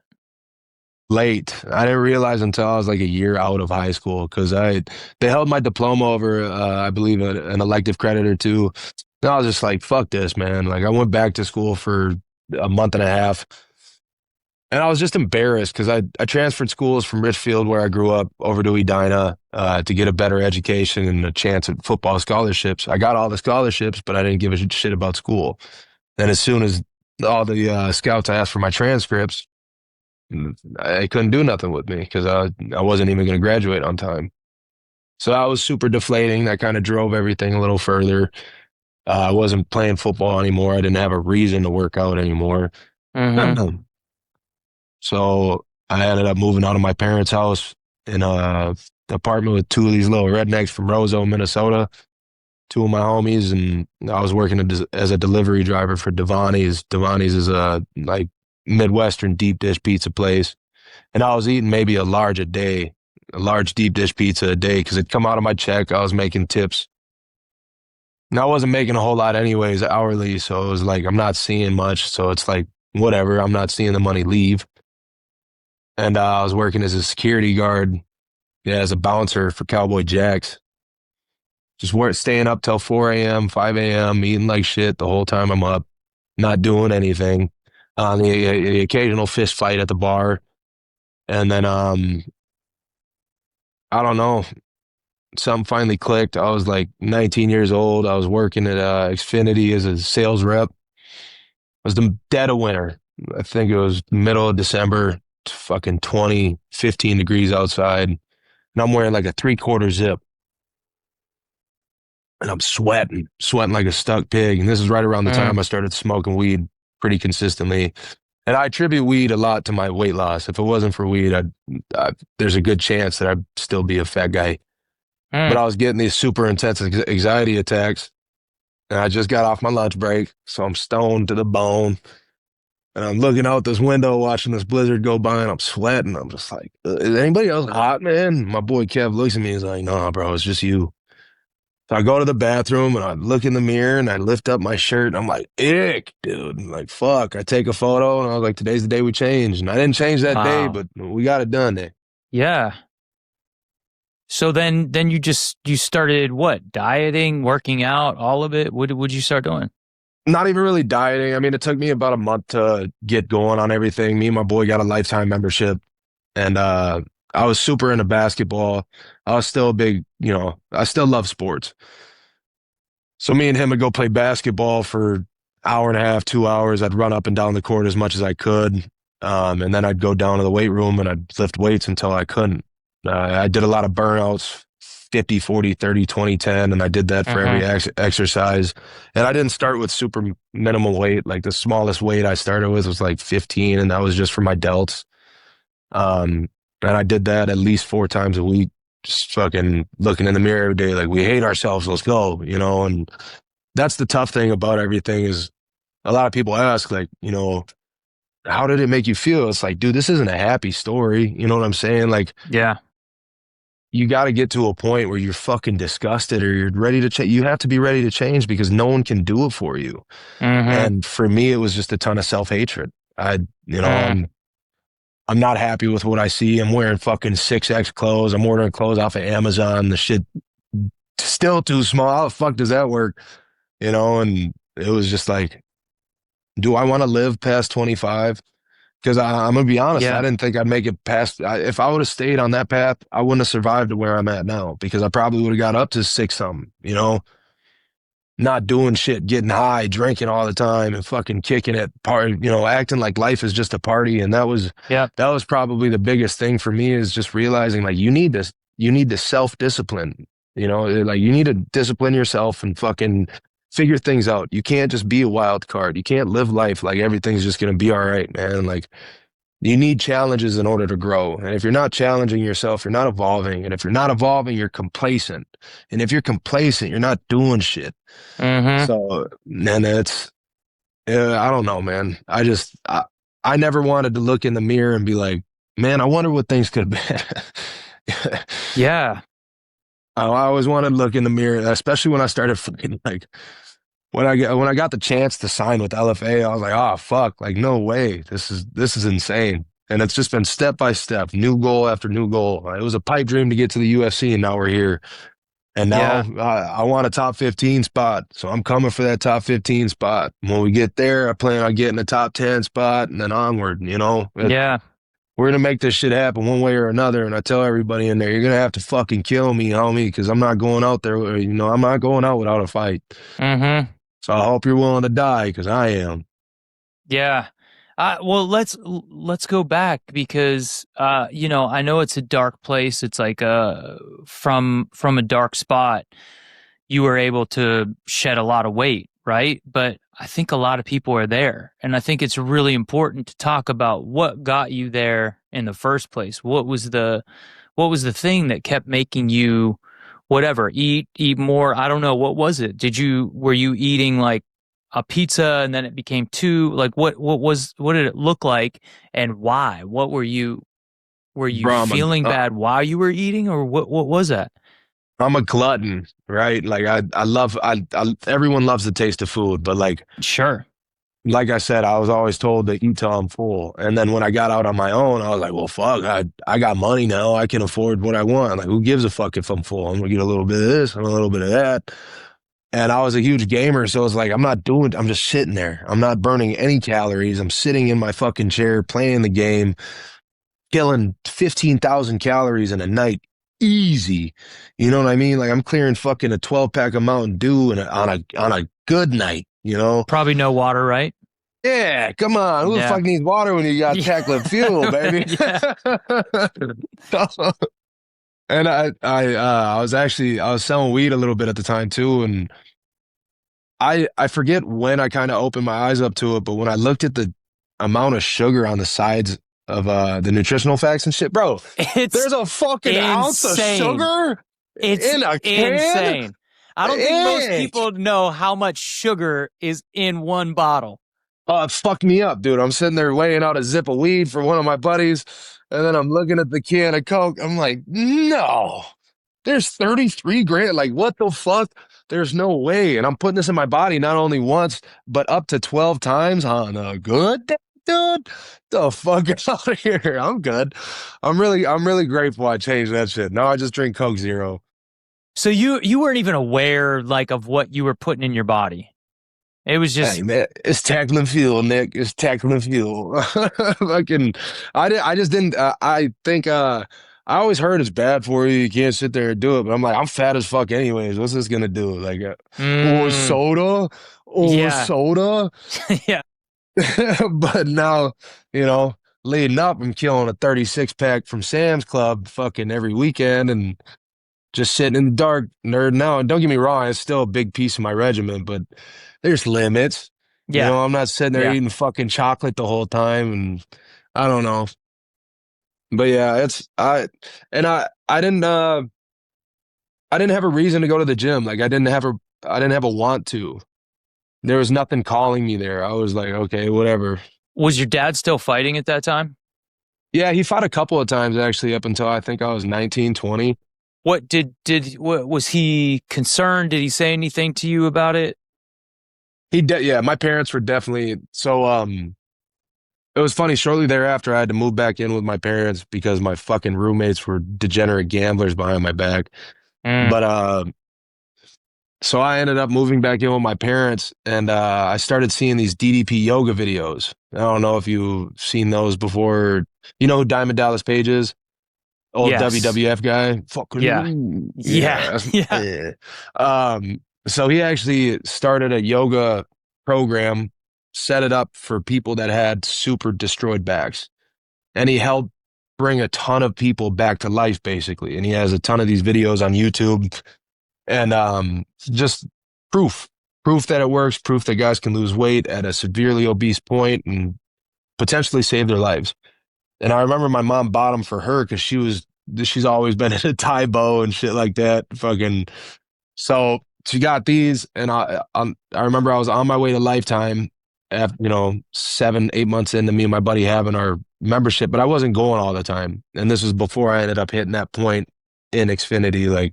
Late. I didn't realize until I was like a year out of high school because they held my diploma over I believe an elective credit or two. And I was just like, fuck this, man. Like I went back to school for a month and a half. And I was just embarrassed because I transferred schools from Richfield, where I grew up, over to Edina to get a better education and a chance at football scholarships. I got all the scholarships, but I didn't give a shit about school. And as soon as all the scouts asked for my transcripts, I couldn't do nothing with me because I wasn't even going to graduate on time. So that was super deflating. That kind of drove everything a little further. I wasn't playing football anymore. I didn't have a reason to work out anymore. Mm-hmm. So I ended up moving out of my parents' house in a apartment with two of these little rednecks from Roseau, Minnesota, two of my homies, and I was working as a delivery driver for Devani's. Devani's is a like Midwestern deep dish pizza place, and I was eating maybe a large deep dish pizza a day because it'd come out of my check. I was making tips. And I wasn't making a whole lot anyways hourly, so it was like I'm not seeing much. So it's like whatever, I'm not seeing the money leave. And I was working as a security guard, yeah, as a bouncer for Cowboy Jacks. Just staying up till 4 a.m., 5 a.m., eating like shit the whole time I'm up, not doing anything. On the occasional fist fight at the bar. And then, I don't know, something finally clicked. I was like 19 years old. I was working at Xfinity as a sales rep. It was the dead of winter. I think it was middle of December, it's fucking 20, 15 degrees outside. And I'm wearing like a 3/4 zip. And I'm sweating like a stuck pig. And this is right around the Mm. time I started smoking weed pretty consistently. And I attribute weed a lot to my weight loss. If it wasn't for weed, there's a good chance that I'd still be a fat guy. But Mm. I was getting these super intense anxiety attacks. And I just got off my lunch break. So I'm stoned to the bone. And I'm looking out this window watching this blizzard go by and I'm sweating. I'm just like, is anybody else hot, man? My boy Kev looks at me and he's like, nah, bro, it's just you. So I go to the bathroom and I look in the mirror and I lift up my shirt and I'm like, ick, dude. I'm like, fuck. I take a photo and I was like, today's the day we change. And I didn't change that day, Wow. but we got it done there. Yeah. So then you started what? Dieting, working out, all of it? What would you start doing? Not even really dieting. I mean, it took me about a month to get going on everything. Me and my boy got a lifetime membership, and I was super into basketball. I was still a big, I still love sports. So me and him would go play basketball for hour and a half, 2 hours. I'd run up and down the court as much as I could. And then I'd go down to the weight room and I'd lift weights until I couldn't. I did a lot of burnouts, 50, 40, 30, 20, 10, and I did that for every exercise. And I didn't start with super minimal weight. Like the smallest weight I started with was like 15, and that was just for my delts. And I did that at least 4 times a week, just fucking looking in the mirror every day, like we hate ourselves, let's go, and that's the tough thing about everything is a lot of people ask, like, how did it make you feel? It's like, dude, this isn't a happy story. You know what I'm saying? Like, Yeah. you got to get to a point where you're fucking disgusted or you're ready to change. You have to be ready to change because no one can do it for you. And for me, it was just a ton of self-hatred. I'm not happy with what I see. I'm wearing fucking 6X clothes. I'm ordering clothes off of Amazon. The shit still too small. How the fuck does that work? And it was just like, do I want to live past 25? Because I'm going to be honest, I Yeah. didn't think I'd make it past. If I would have stayed on that path, I wouldn't have survived to where I'm at now because I probably would have got up to six something, not doing shit, getting high, drinking all the time and fucking kicking it, acting like life is just a party. And that was Yeah. probably the biggest thing for me is just realizing like you need to self-discipline, like you need to discipline yourself and fucking figure things out. You can't just be a wild card. You can't live life like everything's just going to be all right, man. Like you need challenges in order to grow. And if you're not challenging yourself, you're not evolving. And if you're not evolving, you're complacent. And if you're complacent, you're not doing shit. So, and it's, I don't know, man. I never wanted to look in the mirror and be like, man, I wonder what things could have been. Yeah. I always wanted to look in the mirror, especially when I started fucking like, when I got the chance to sign with LFA, I was like, oh fuck, like no way. This is insane. And it's just been step by step, new goal after new goal. It was a pipe dream to get to the UFC and now we're here. And now I want a top 15 spot. So I'm coming for that top 15 spot. When we get there, I plan on getting a top 10 spot and then onward, Yeah. We're going to make this shit happen one way or another. And I tell everybody in there, you're going to have to fucking kill me, homie, because I'm not going out there, I'm not going out without a fight. So I hope you're willing to die because I am. Yeah. Well, let's go back because I know it's a dark place. It's like from a dark spot, you were able to shed a lot of weight, right? But I think a lot of people are there, and I think it's really important to talk about what got you there in the first place. What was the thing that kept making you whatever eat more? I don't know. What was it? Were you eating like a pizza and then it became two? Like what did it look like and why? What were you Bro, feeling bad while you were eating, or what was that? I'm a glutton, right? Like everyone loves the taste of food, but Sure. like I said, I was always told to eat till I'm full. And then when I got out on my own, I was like, well, fuck, I got money now. I can afford what I want. Like, who gives a fuck if I'm full? I'm gonna get a little bit of this and a little bit of that. And I was a huge gamer, so it's like, I'm just sitting there. I'm not burning any calories. I'm sitting in my fucking chair playing the game, killing 15,000 calories in a night. Easy. You know what I mean? Like I'm clearing fucking a 12-pack of Mountain Dew on a good night, Probably no water, right? Yeah, come on. Who the fuck needs water when you got Taclet fuel, baby? And I was selling weed a little bit at the time too, and I forget when I kind of opened my eyes up to it, but when I looked at the amount of sugar on the sides of the nutritional facts and shit, bro, there's a fucking ounce of sugar in a can? Insane. I don't think most people know how much sugar is in one bottle. Oh, it fucked me up, dude. I'm sitting there weighing out a zip of weed for one of my buddies, and then I'm looking at the can of Coke. I'm like, no, there's 33 grams. Like, what the fuck? There's no way. And I'm putting this in my body not only once, but up to 12 times on a good day. dude, the fuck out of here. I'm good. I'm really grateful I changed that shit. Now I just drink Coke Zero. So you weren't even aware like of what you were putting in your body. It was Hey just man, it's tackling fuel, Nick. It's tackling fuel. Fucking, I just didn't. I think I always heard it's bad for you. You can't sit there and do it. But I'm like, I'm fat as fuck anyways. What's this gonna do? Like, or mm, soda, or yeah. soda. Yeah. But now, you know, leading up, I'm killing a 36 pack from Sam's Club fucking every weekend and just sitting in the dark, nerding out. And don't get me wrong, it's still a big piece of my regimen, but there's limits. You Yeah. know, I'm not sitting there Yeah. eating fucking chocolate the whole time, and I don't know. But yeah, it's I didn't have a reason to go to the gym. Like I didn't have a want to. There was nothing calling me there. I was like, okay, whatever. Was your dad still fighting at that time? Yeah, he fought a couple of times actually up until I think I was 19, 20. What was he concerned? Did he say anything to you about it? Yeah, my parents were definitely so it was funny. Shortly thereafter, I had to move back in with my parents because my fucking roommates were degenerate gamblers behind my back. Mm, But so I ended up moving back in with my parents, and I started seeing these DDP yoga videos. I don't know if you've seen those before. You know who Diamond Dallas Page is? Old yes. WWF guy. Yeah. Fucking Yeah. yeah. Yeah. Yeah. So he actually started a yoga program, set it up for people that had super destroyed backs. And he helped bring a ton of people back to life, basically. And he has a ton of these videos on YouTube and just proof, proof that it works, proof that guys can lose weight at a severely obese point and potentially save their lives. And I remember my mom bought them for her because she's always been into Thai bow and shit like that. Fucking so she got these, and I remember I was on my way to Lifetime after 7, 8 months into me and my buddy having our membership, but I wasn't going all the time. And this was before I ended up hitting that point in Xfinity, like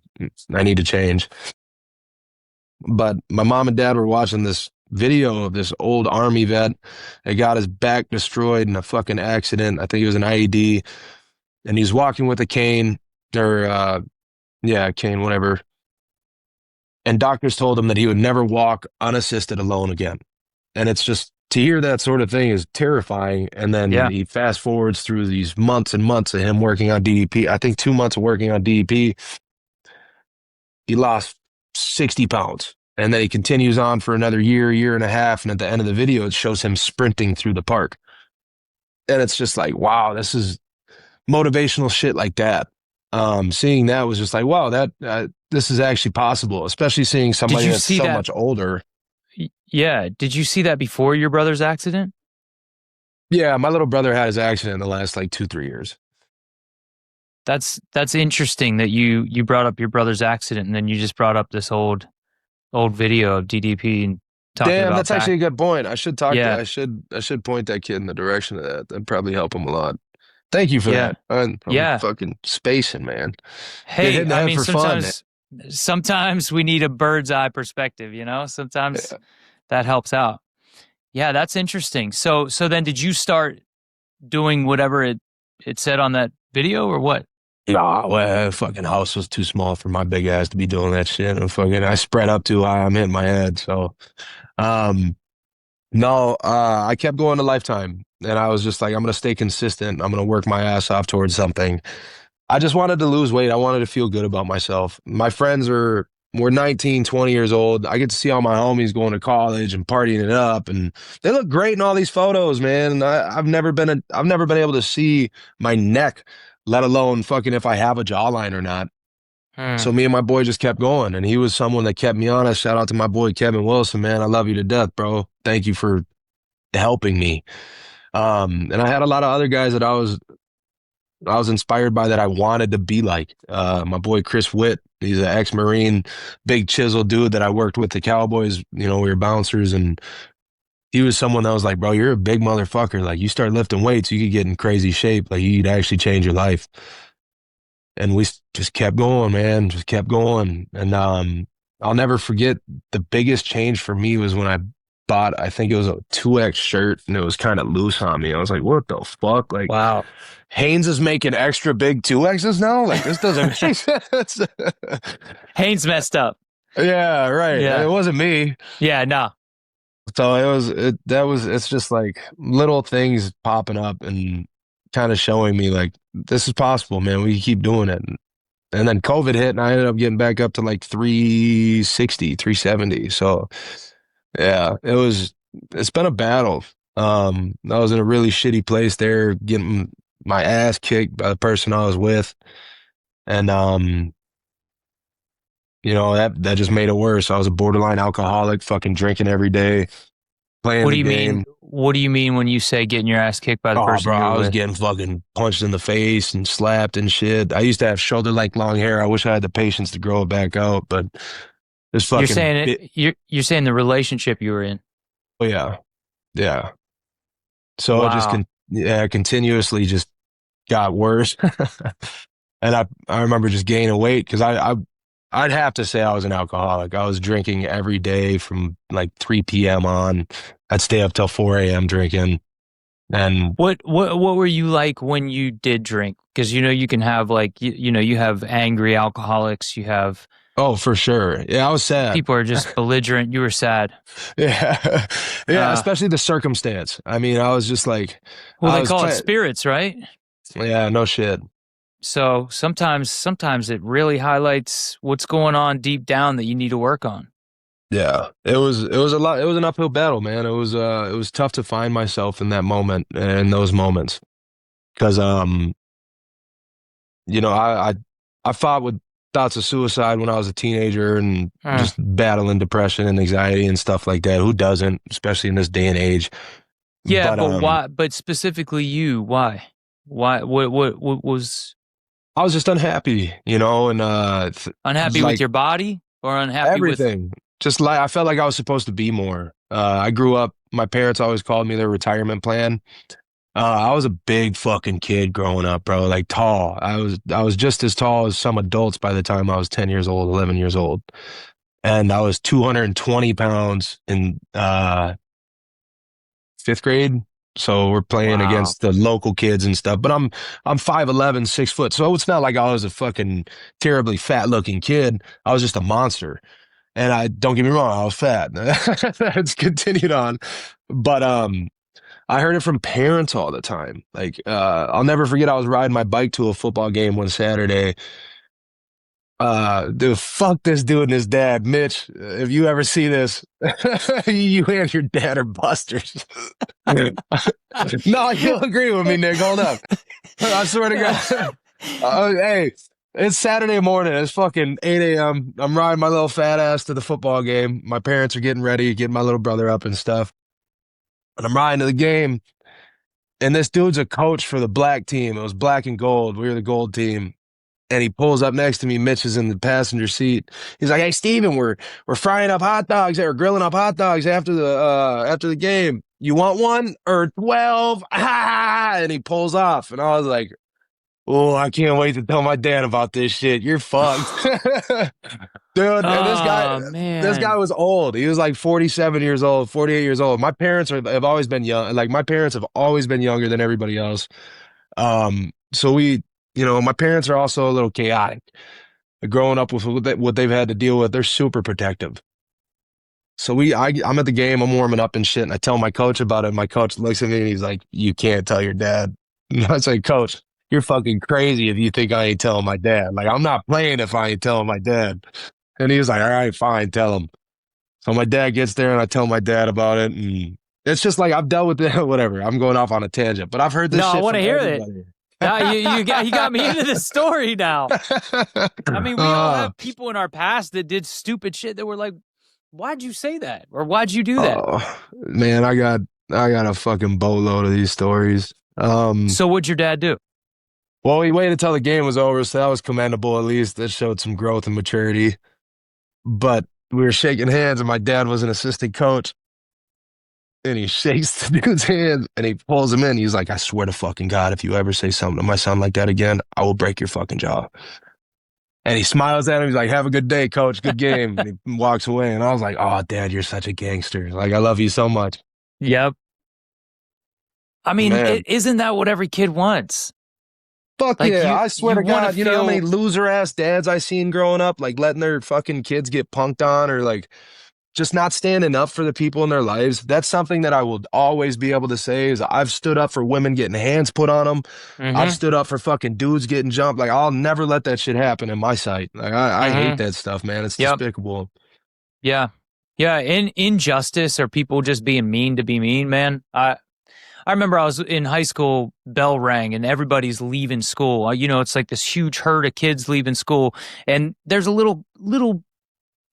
I need to change. But my mom and dad were watching this video of this old army vet that got his back destroyed in a fucking accident. I think it was an IED, and he's walking with a cane or yeah, cane, whatever. And doctors told him that he would never walk unassisted alone again. And it's just to hear that sort of thing is terrifying. And then Yeah. he fast forwards through these months and months of him working on DDP. I think 2 months of working on DDP, he lost 60 pounds. And then he continues on for another year, year and a half. And at the end of the video, it shows him sprinting through the park. And it's just like, wow, this is motivational shit like that. Seeing that was just like, wow, that this is actually possible, especially seeing Did somebody you that's see so that? much older. Yeah. Did you see that before your brother's accident? Yeah, my little brother had his accident in the last like 2, 3 years. That's interesting that you brought up your brother's accident and then you just brought up this old video of DDP and talking Damn, about that's actually back. a good point. I should talk to Yeah. I should point that kid in the direction of that. That'd probably help him a lot. Thank you for Yeah. that. I'm Yeah. fucking spacing, man. Get hit Hey, in the I head mean for fun, man. sometimes we need a bird's eye perspective, you know? Sometimes that helps out. Yeah, that's interesting. So then did you start doing whatever it said on that video or what? Nah, well, fucking house was too small for my big ass to be doing that shit. And fucking, I spread up too high. I'm hitting my head. So, um, no, I kept going to Lifetime, and I was just like, I'm gonna stay consistent. I'm gonna work my ass off towards something. I just wanted to lose weight. I wanted to feel good about myself. My friends were 19, 20 years old. I get to see all my homies going to college and partying it up, and they look great in all these photos, man. And I've never been able to see my neck, let alone fucking if I have a jawline or not. Hmm. So me and my boy just kept going, and he was someone that kept me honest. Shout out to my boy Kevin Wilson, man. I love you to death, bro. Thank you for helping me. And I had a lot of other guys that I was inspired by that I wanted to be like. My boy Chris Witt, he's an ex-Marine, big chisel dude that I worked with the Cowboys. You know, we were bouncers, and he was someone that was like, bro, you're a big motherfucker. Like, you start lifting weights, you could get in crazy shape. Like, you could actually change your life. And we just kept going, man, just kept going. And I'll never forget the biggest change for me was when bought, I think it was a 2X shirt and it was kind of loose on me. I was like, what the fuck? Like, Wow. Hanes is making extra big 2Xs now? Like, this doesn't make sense. Haynes messed up. Yeah, right. Yeah. It wasn't me. Yeah, no. So it's just like little things popping up and kind of showing me like, this is possible, man. We can keep doing it. And then COVID hit and I ended up getting back up to like 360, 370. So yeah, it's been a battle. I was in a really shitty place there, getting my ass kicked by the person I was with. And that just made it worse. I was a borderline alcoholic, fucking drinking every day, playing What the do you mean? game. What do you mean when you say getting your ass kicked by the Oh, person bro, you I were was with? getting fucking punched in the face and slapped and shit. I used to have shoulder-length long hair. I wish I had the patience to grow it back out, but this You're fucking saying bit. it. You're saying the relationship you were in. Oh yeah, yeah. So it just Wow. continuously just got worse. And I remember just gaining weight because I'd have to say I was an alcoholic. I was drinking every day from like 3 p.m. on. I'd stay up till 4 a.m. drinking. And What were you like when you did drink? Because you can have like you have angry alcoholics. You have oh, for sure. Yeah, I was sad. people are just belligerent. You were sad. Yeah. Yeah, Uh, especially the circumstance. I mean, I was just like, well, I they was call it playing. spirits, right? Yeah, no shit. So sometimes it really highlights what's going on deep down that you need to work on. Yeah, it was a lot. It was an uphill battle, man. It was tough to find myself in that moment, in those moments, because I fought with thoughts of suicide when I was a teenager and Uh, just battling depression and anxiety and stuff like that. Who doesn't, especially in this day and age? yeah, But but why? But specifically you, why? Why? What was I was just unhappy, and unhappy with like your body or unhappy with? everything. Just like I felt like I was supposed to be more. I grew up. My parents always called me their retirement plan. I was a big fucking kid growing up, bro. Like tall. I was just as tall as some adults by the time I was 10 years old, 11 years old. And I was 220 pounds in fifth grade. So we're playing Wow. against the local kids and stuff. But I'm 5'11", 6 foot. So it's not like I was a fucking terribly fat looking kid. I was just a monster. And I don't get me wrong, I was fat. It's continued on. But I heard it from parents all the time. Like, I'll never forget, I was riding my bike to a football game one Saturday. Dude, fuck this dude and his dad. Mitch, if you ever see this, you and your dad are busters. No, you'll agree with me, Nick. Hold up. I swear to God. Hey, it's Saturday morning. It's fucking 8 a.m. I'm riding my little fat ass to the football game. My parents are getting ready, getting my little brother up and stuff. And I'm riding to the game. And this dude's a coach for the black team. It was black and gold. We were the gold team. And he pulls up next to me. Mitch is in the passenger seat. He's like, "Hey, Steven, we're frying up hot dogs. We're grilling up hot dogs after the game. You want one or 12?" Ah! And he pulls off. And I was like, "Oh, I can't wait to tell my dad about this shit. You're fucked." Dude, and Oh this guy man. was old. He was like 47 years old, 48 years old. My parents have always been young. Like my parents have always been younger than everybody else. So my parents are also a little chaotic. Growing up with what they've had to deal with, they're super protective. So I'm at the game, I'm warming up and shit, and I tell my coach about it. My coach looks at me and he's like, "You can't tell your dad." And I say, "Coach, you're fucking crazy if you think I ain't telling my dad. Like, I'm not playing if I ain't telling my dad." And he was like, "All right, fine, tell him." So my dad gets there and I tell my dad about it. And it's just like I've dealt with it, whatever. I'm going off on a tangent, but I've heard this No, I shit want to from hear it. everybody. Now you got me into the story now. I mean, we all Uh, have people in our past that did stupid shit that were like, "Why'd you say that?" or "Why'd you do that?" man, I got a fucking boatload of these stories. So what'd your dad do? Well, he waited until the game was over, so that was commendable. At least that showed some growth and maturity. But we were shaking hands, and my dad was an assistant coach, and he shakes the dude's hand, and he pulls him in. He's like, "I swear to fucking God, if you ever say something to my son like that again, I will break your fucking jaw." And he smiles at him. He's like, "Have a good day, coach. Good game." And he walks away. And I was like, "Oh, Dad, you're such a gangster. Like, I love you so much." Yep. I mean, Man, isn't that what every kid wants? fuck Like yeah. I swear you to want to God, you know how many feel. loser ass dads I seen growing up, like letting their fucking kids get punked on or like just not standing up for the people in their lives. That's something that I will always be able to say is I've stood up for women getting hands put on them. I've Mm-hmm. stood up for fucking dudes getting jumped. Like I'll never let that shit happen in my sight. Like I hate Mm-hmm. that stuff, man. It's Yep. despicable. Yeah. Yeah. Injustice or people just being mean to be mean, man. I remember I was in high school, bell rang and everybody's leaving school. You know, it's like this huge herd of kids leaving school. And there's a little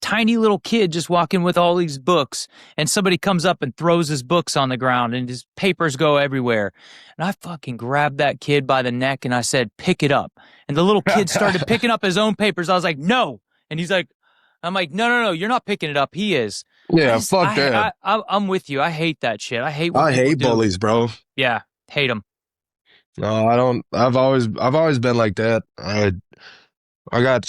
tiny little kid just walking with all these books. And somebody comes up and throws his books on the ground and his papers go everywhere. And I fucking grabbed that kid by the neck and I said, pick it up. And the little kid started picking up his own papers. I was like, no. And he's like, I'm like, no, no, no, you're not picking it up. He is. Yeah, fuck that. I'm with you. I hate that shit. I hate when I people hate do. bullies, bro. Yeah, hate them. No, I don't. I've always been like that. I got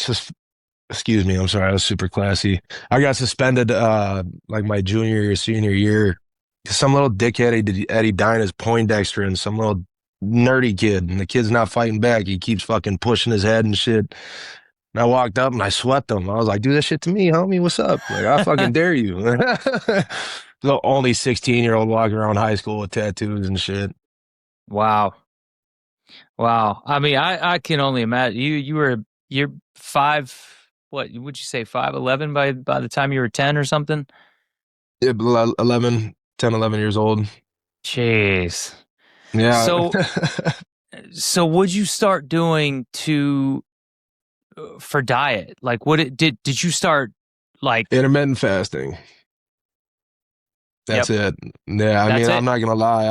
excuse me, I'm sorry, I was super classy. I got suspended like my junior year, senior year. Some little dickhead Eddie Dinah's Poindexter and some little nerdy kid, and the kid's not fighting back. He keeps fucking pushing his head and shit. And I walked up and I swept him. I was like, "Do that shit to me, homie. What's up? Like, I fucking dare you." The only 16-year-old walking around high school with tattoos and shit. Wow. Wow. I mean, I can only imagine you're five, what would you say, 5'11" by the time you were 10 or something? Yeah, 11, 10, 11 years old. Jeez. Yeah. So so what'd you start doing to for diet? Like what it did you start like Intermittent fasting. yep, That's it. Yeah, I that's mean, I'm it? not gonna lie.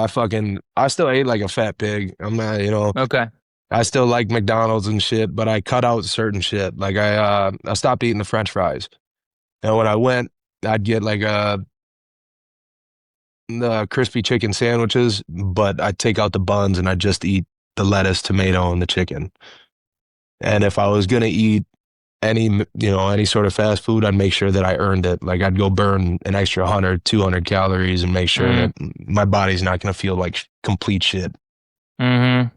I still ate like a fat pig. I'm not, Okay. I still like McDonald's and shit, but I cut out certain shit. Like I stopped eating the French fries. And when I went, I'd get like the crispy chicken sandwiches, but I'd take out the buns and I'd just eat the lettuce, tomato, and the chicken. And if I was gonna eat any sort of fast food, I'd make sure that I earned it. Like I'd go burn an extra 100, 200 calories and make sure that Mm, my body's not going to feel like complete shit. mm-hmm.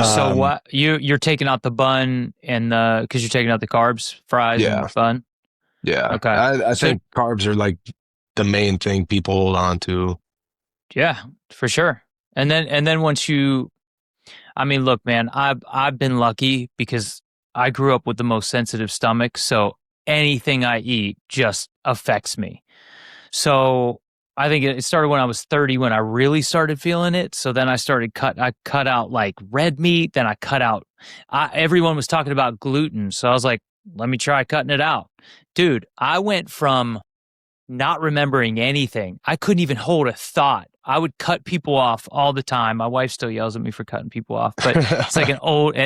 So Um, what you're taking out the bun and the because you're taking out the carbs, fries yeah, and bun? yeah. Okay. I So think carbs are like the main thing people hold on to. yeah, for sure. And then once you I mean, look, man, I've been lucky because I grew up with the most sensitive stomach, so anything I eat just affects me. So I think it started when I was 30 when I really started feeling it. So then I cut out like red meat, then I cut out everyone was talking about gluten. So I was like, let me try cutting it out. Dude, I went from not remembering anything. I couldn't even hold a thought. I would cut people off all the time. My wife still yells at me for cutting people off, but it's like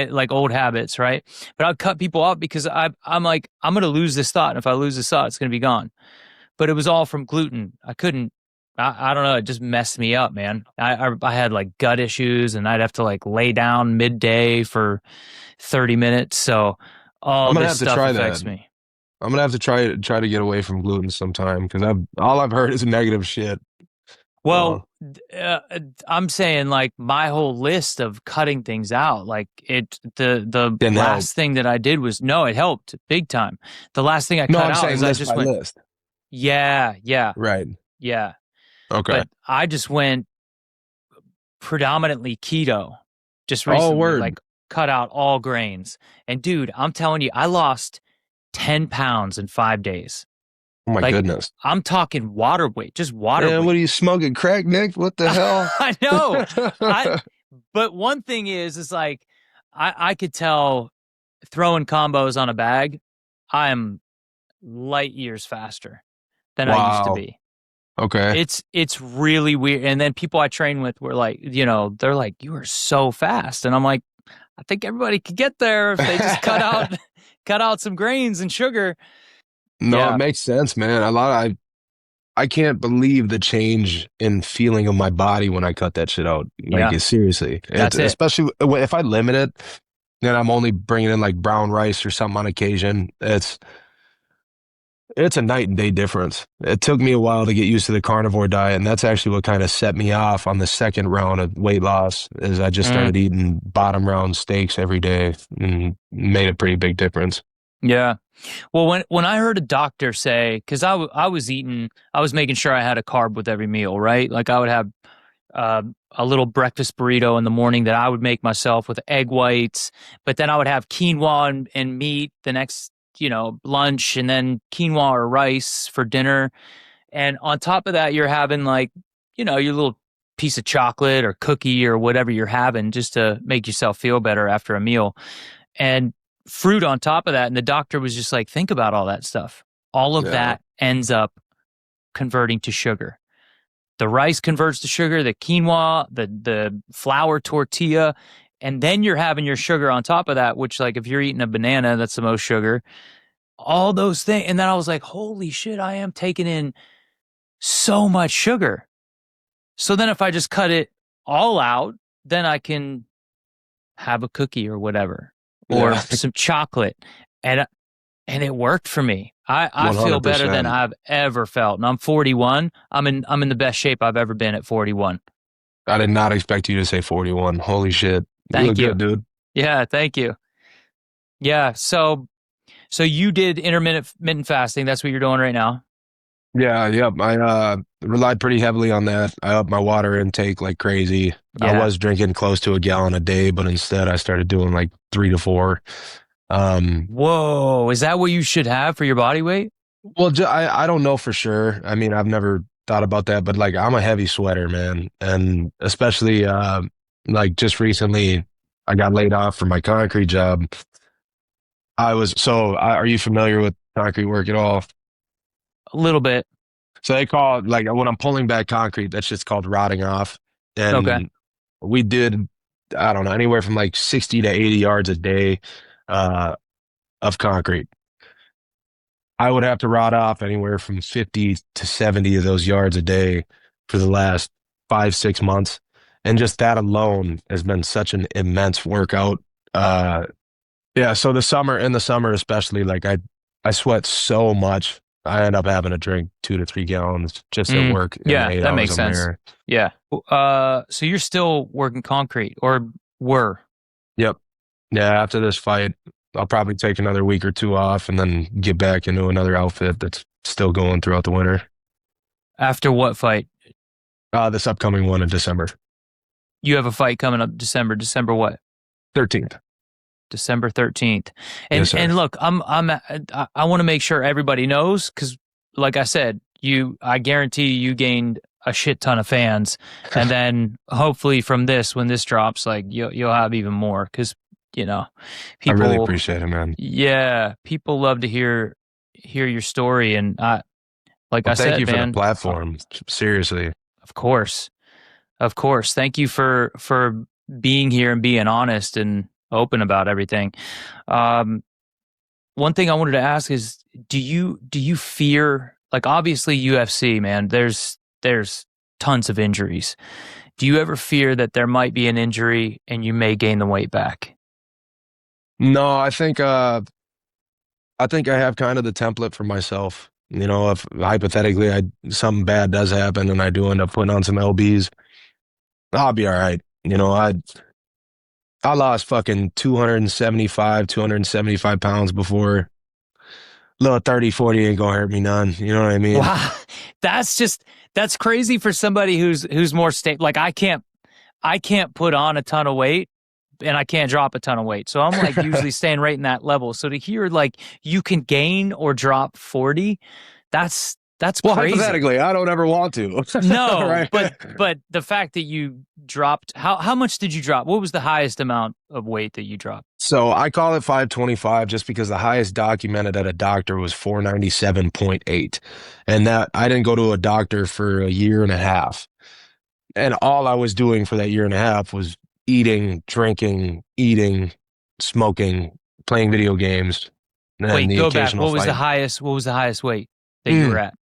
like old habits, right? But I'd cut people off because I'm like, I'm going to lose this thought. And if I lose this thought, it's going to be gone. But it was all from gluten. I couldn't, I don't know. It just messed me up, man. I had like gut issues and I'd have to like lay down midday for 30 minutes. So I'm all gonna this have to stuff try that. affects me. I'm gonna have to try to get away from gluten sometime because I've all I've heard is negative shit. Well, So I'm saying like my whole list of cutting things out, like the didn't help. last thing that I did was no, it helped big time. The last thing I No, cut I'm out saying is I list just by went, list. yeah, yeah, Right. yeah. Okay. But I just went predominantly keto just Oh, recently, word. like cut out all grains. And dude, I'm telling you, I lost 10 pounds in 5 days. Oh my Like goodness. I'm talking water weight, just water Man, what are weight. you smoking crack, Nick? What the hell? I know. I but one thing is like I could tell throwing combos on a bag, I am light years faster than I used to Wow. be. Okay. It's really weird. And then people I train with were like, they're like, you are so fast. And I'm like, I think everybody could get there if they just cut out some grains and sugar. No, it Yeah. makes sense, man. I can't believe the change in feeling of my body when I cut that shit out. Like, Yeah. seriously, That's it. especially if I limit it. and I'm only bringing in like brown rice or something on occasion. It's a night and day difference. It took me a while to get used to the carnivore diet, and that's actually what kind of set me off on the second round of weight loss, is I just Mm, started eating bottom round steaks every day and made a pretty big difference. yeah. Well, when I heard a doctor say, because I was eating, I was making sure I had a carb with every meal, right? Like I would have uh, a little breakfast burrito in the morning that I would make myself with egg whites, but then I would have quinoa and meat the next, lunch, and then quinoa or rice for dinner. And on top of that, you're having like, your little piece of chocolate or cookie or whatever you're having just to make yourself feel better after a meal. And fruit on top of that. And the doctor was just like, think about all that stuff. All of Yeah. that ends up converting to sugar. The rice converts to sugar, the quinoa, the flour tortilla, and then you're having your sugar on top of that, which, like, if you're eating a banana, that's the most sugar. All those things. And then I was like, holy shit, I am taking in so much sugar. So then if I just cut it all out, then I can have a cookie or whatever, or Yeah. some chocolate. And and it worked for me. I feel better than 100%. I've ever felt. And I'm 41. I'm in the best shape I've ever been at 41. I did not expect you to say 41. Holy shit. You Thank look you. good, dude. Yeah, thank you. Yeah, so you did intermittent fasting. That's what you're doing right now. Yeah, yep. I relied pretty heavily on that. I upped my water intake like crazy. I Yeah. was drinking close to a gallon a day, but instead I started doing like 3 to 4. Um, Whoa, is that what you should have for your body weight? well, I don't know for sure. I mean, I've never thought about that, but like I'm a heavy sweater, man, and especially like just recently I got laid off from my concrete job. Are you familiar with concrete work at all? A little bit. So they call it, like, when I'm pulling back concrete, that's just called rotting off. Okay. And we did, I don't know, anywhere from like 60 to 80 yards a day uh, of concrete. I would have to rot off anywhere from 50 to 70 of those yards a day for the last 5, 6 months. And just that alone has been such an immense workout. Uh, yeah, so in the summer especially, like I sweat so much. I end up having to drink 2 to 3 gallons just at work in the Yeah, eight that hours makes I'm sense. there. Yeah. So you're still working concrete, or were? Yep. Yeah, after this fight, I'll probably take another week or two off and then get back into another outfit that's still going throughout the winter. After what fight? This upcoming one in December You have a fight coming up December. December what? 13th. December 13th. Yes, And sir. and look, I want to make sure everybody knows, cuz like I said, I guarantee you gained a shit ton of fans, and then hopefully from this, when this drops, like you'll have even more, cuz you know, I really people, appreciate it, man. yeah, people love to hear your story. And like Well, I thank you said, for the man, platform. Seriously. of course. Of course. Thank you for being here and being honest and open about everything. Um, One thing I wanted to ask is, do you fear, like, obviously UFC, man, there's tons of injuries. Do you ever fear that there might be an injury and you may gain the weight back? No, I think I have kind of the template for myself. You know, if hypothetically something bad does happen and I do end up putting on some LBs, I'll be all right. You know, I lost fucking 275 pounds before. Little 30, 40 ain't gonna hurt me none. You know what I mean? Wow, that's crazy for somebody who's more stable. Like I can't put on a ton of weight, and I can't drop a ton of weight. So I'm like usually staying right in that level. So to hear like you can gain or drop 40, that's Well, crazy. hypothetically, I don't ever want to. No, Right? but the fact that you dropped, how much did you drop? What was the highest amount of weight that you dropped? So I call it 525 just because the highest documented at a doctor was 497.8. And that I didn't go to a doctor for a year and a half. And all I was doing for that year and a half was eating, drinking, smoking, playing video games, and Wait, the go back. occasional What was the fight. highest? What was the highest weight that you were at?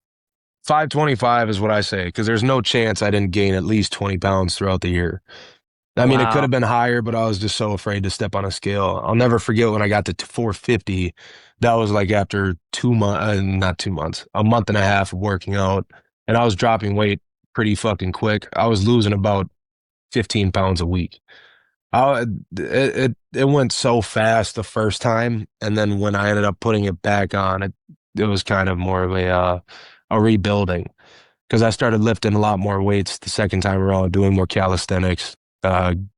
525 is what I say, because there's no chance I didn't gain at least 20 pounds throughout the year. I mean, it could Wow. have been higher, but I was just so afraid to step on a scale. I'll never forget when I got to 450. That was like after 2 months, not 2 months, a month and a half of working out, and I was dropping weight pretty fucking quick. I was losing about 15 pounds a week. It went so fast the first time, and then when I ended up putting it back on, it was kind of more of a rebuilding because I started lifting a lot more weights the second time around, doing more calisthenics,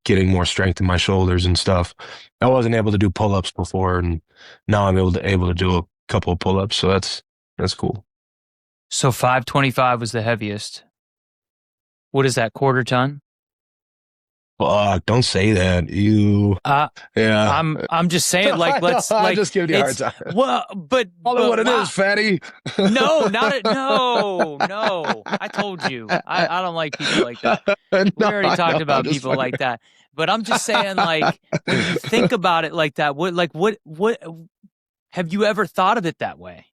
getting more strength in my shoulders and stuff. I wasn't able to do pull-ups before, and now I'm able to do a couple of pull-ups, so that's cool. So 525 was the heaviest. What is that, quarter ton? Fuck, don't say that. You, Uh, yeah. I'm just saying, like, I know, let's I'm like just giving you a hard it's time. well, Call it but what it wow. is, fatty. No, not it. No, no. I told you. I don't like people like that. We No, already I know. talked I'm about just people fucking. like that. But I'm just saying, like, when you think about it like that, what have you ever thought of it that way?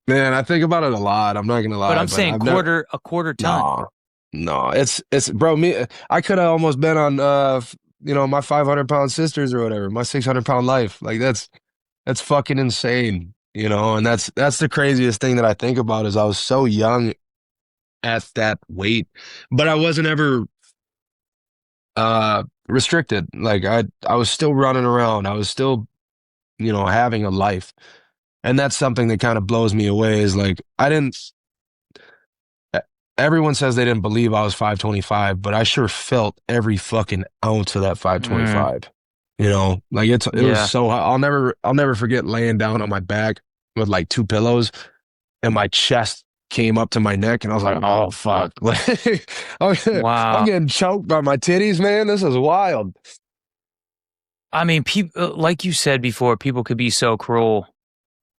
Man, I think about it a lot. I'm not gonna But lie, I'm but saying I've never. a quarter ton. No, no. It's bro. Me, I could have almost been on my 500 pound sisters or whatever, my 600 pound life. Like that's fucking insane. And that's the craziest thing that I think about is I was so young at that weight, but I wasn't ever restricted. Like I was still running around. I was still having a life. And that's something that kind of blows me away is like I didn't e- everyone says they didn't believe I was 525, but I sure felt every fucking ounce of that Mm, 525. Like it was yeah. so I'll never forget laying down on my back with like two pillows and my chest came up to my neck and I was like, "Oh fuck." Like I'm Wow. getting choked by my titties, man. This is wild. I mean, people like you said before, people could be so cruel.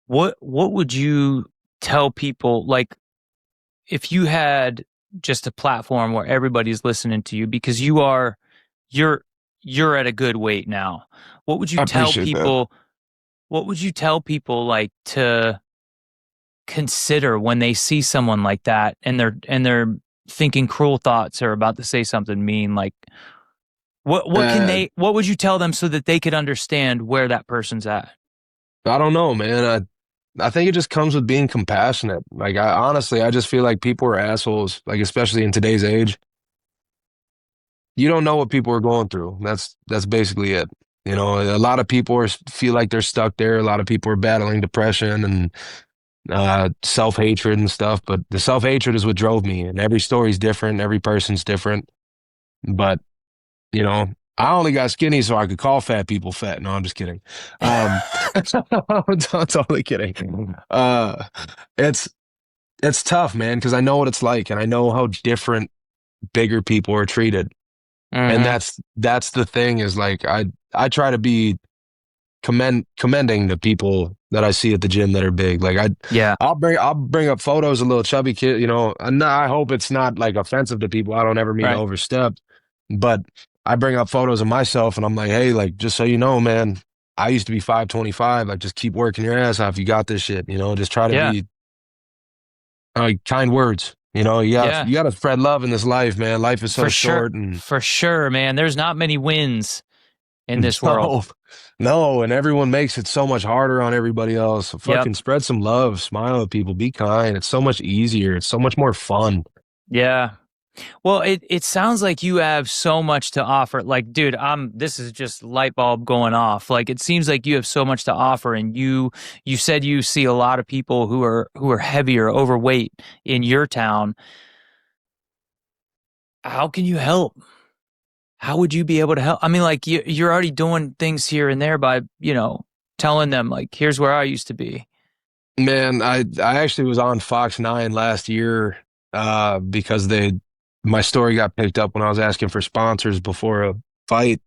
What would you tell people like if you had just a platform where everybody's listening to you because you're you're at a good weight now. What would you I tell appreciate that. people? What would you tell people like to consider when they see someone like that and they're thinking cruel thoughts or about to say something mean? Like Uh, what would you tell them so that they could understand where that person's at? I don't know, man. I think it just comes with being compassionate. Like I honestly, I just feel like people are assholes, like especially in today's age. You don't know what people are going through. That's basically it. A lot of people feel like they're stuck there. A lot of people are battling depression and self-hatred and stuff, but the self-hatred is what drove me. And every story's different, every person's different. But, you know, I only got skinny so I could call fat people fat. No, I'm just kidding. I'm totally kidding. It's it's tough, man, because I know what it's like and I know how different bigger people are treated. And Mm-hmm. that's the thing is like I try to be commending the people that I see at the gym that are big. Like Yeah. I'll bring up photos of little chubby kid, and I hope it's not like offensive to people. I don't ever mean to Right. overstep, but I bring up photos of myself and I'm like, hey, like just so you know, man, I used to be 525. Like just keep working your ass off. You got this shit, just try to Yeah. be kind words. Yeah. You gotta spread love in this life, man. Life is so For sure. short and For sure, man. There's not many wins in this world. no, no, and everyone makes it so much harder on everybody else. Yep. Fucking spread some love, smile at people, be kind. It's so much easier. It's so much more fun. Yeah. Well, it sounds like you have so much to offer. Like, dude, this is just light bulb going off. Like it seems like you have so much to offer and you said you see a lot of people who are heavier, overweight in your town. How can you help? How would you be able to help? I mean, like you're already doing things here and there by, telling them like, here's where I used to be. Man, I actually was on Fox 9 last year because my story got picked up when I was asking for sponsors before a fight.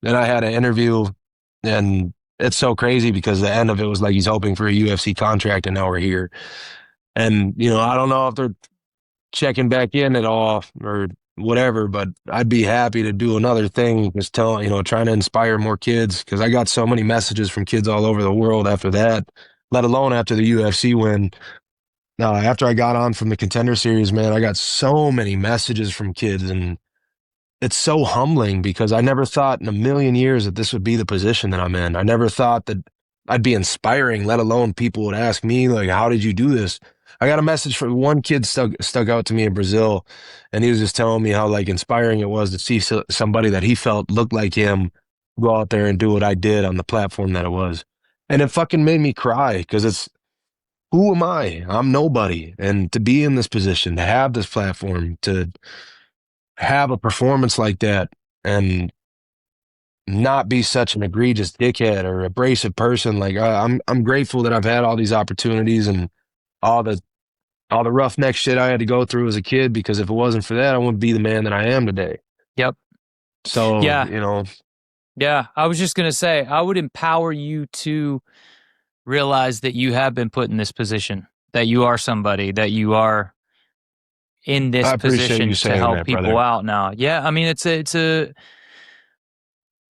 Then I had an interview and it's so crazy because the end of it was like he's hoping for a UFC contract and now we're here. And I don't know if they're checking back in at all or whatever, but I'd be happy to do another thing, just trying to inspire more kids because I got so many messages from kids all over the world after that, let alone after the UFC win. After I got on from the Contender Series, man, I got so many messages from kids and it's so humbling because I never thought in a million years that this would be the position that I'm in. I never thought that I'd be inspiring, let alone people would ask me, like, how did you do this? I got a message from one kid stuck out to me in Brazil, and he was just telling me how like inspiring it was to see somebody that he felt looked like him go out there and do what I did on the platform that it was. And it fucking made me cry because it's, who am I? I'm nobody. And to be in this position, to have this platform, to have a performance like that and not be such an egregious dickhead or abrasive person. Like I'm grateful that I've had all these opportunities and all the roughneck shit I had to go through as a kid, because if it wasn't for that, I wouldn't be the man that I am today. Yep. So, Yeah. you know. Yeah. I was just going to say, I would empower you to realize that you have been put in this position, that you are somebody, that you are in this I appreciate you position to saying help that, people brother. out now. Yeah. I mean,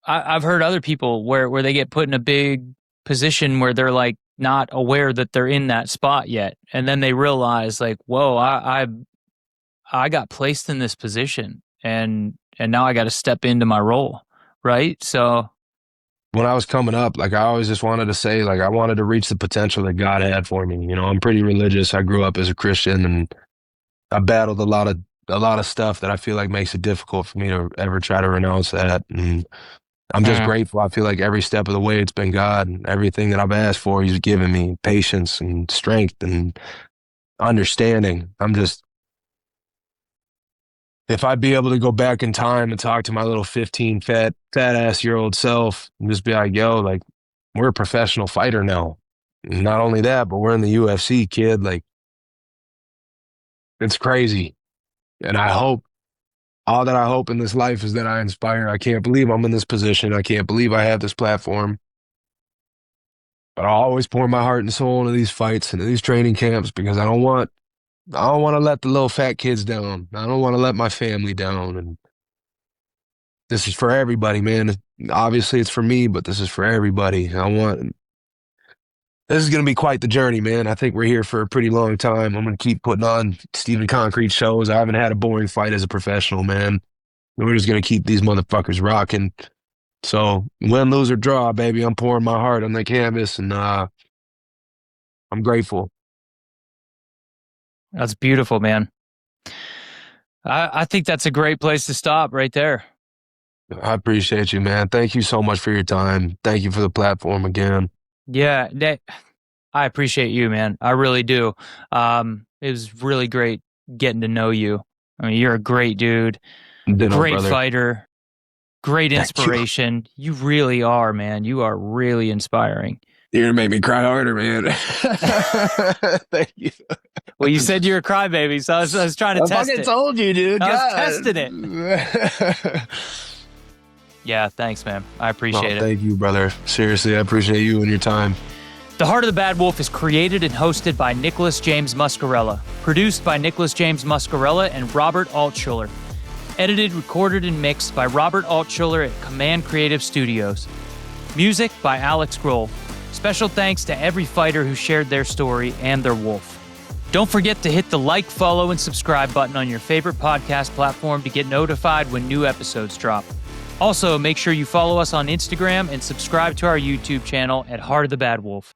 I've heard other people where they get put in a big position where they're like not aware that they're in that spot yet. And then they realize like, whoa, I got placed in this position and now I got to step into my role. Right. So When I was coming up, like I always just wanted to say, like I wanted to reach the potential that God had for me. You know, I'm pretty religious. I grew up as a Christian and I battled a lot of stuff that I feel like makes it difficult for me to ever try to renounce that. And I'm just grateful. I feel like every step of the way it's been God, and everything that I've asked for, He's given me patience and strength and understanding. If I'd be able to go back in time and talk to my little 15 fat ass year old self and just be like, yo, like we're a professional fighter now. And not only that, but we're in the UFC, kid. Like it's crazy. And all that I hope in this life is that I inspire. I can't believe I'm in this position. I can't believe I have this platform. But I always pour my heart and soul into these fights and these training camps because I don't want to let the little fat kids down. I don't want to let my family down. And this is for everybody, man. Obviously it's for me, but this is for everybody. This is going to be quite the journey, man. I think we're here for a pretty long time. I'm going to keep putting on Stephen Concrete shows. I haven't had a boring fight as a professional, man. We're just going to keep these motherfuckers rocking. So win, lose, or draw, baby, I'm pouring my heart on the canvas, and I'm grateful. That's beautiful, man. I think that's a great place to stop right there. I appreciate you, man. Thank you so much for your time. Thank you for the platform again. Yeah, I appreciate you, man. I really do. It was really great getting to know you. I mean, you're a great dude, Ditto, great brother. fighter, great Thank you. inspiration. You really are, man. You are really inspiring. You're gonna make me cry harder, man. Thank you. Well, you said you're a crybaby, so I was trying to test it. I told you, dude. I was God. testing it. Yeah, thanks, man. I appreciate it. Thank you, brother. Seriously, I appreciate you and your time. The Heart of the Bad Wolf is created and hosted by Nicholas James Muscarella. Produced by Nicholas James Muscarella and Robert Altschuler. Edited, recorded, and mixed by Robert Altschuler at Command Creative Studios. Music by Alex Grohl. Special thanks to every fighter who shared their story and their wolf. Don't forget to hit the like, follow, and subscribe button on your favorite podcast platform to get notified when new episodes drop. Also, make sure you follow us on Instagram and subscribe to our YouTube channel at Heart of the Bad Wolf.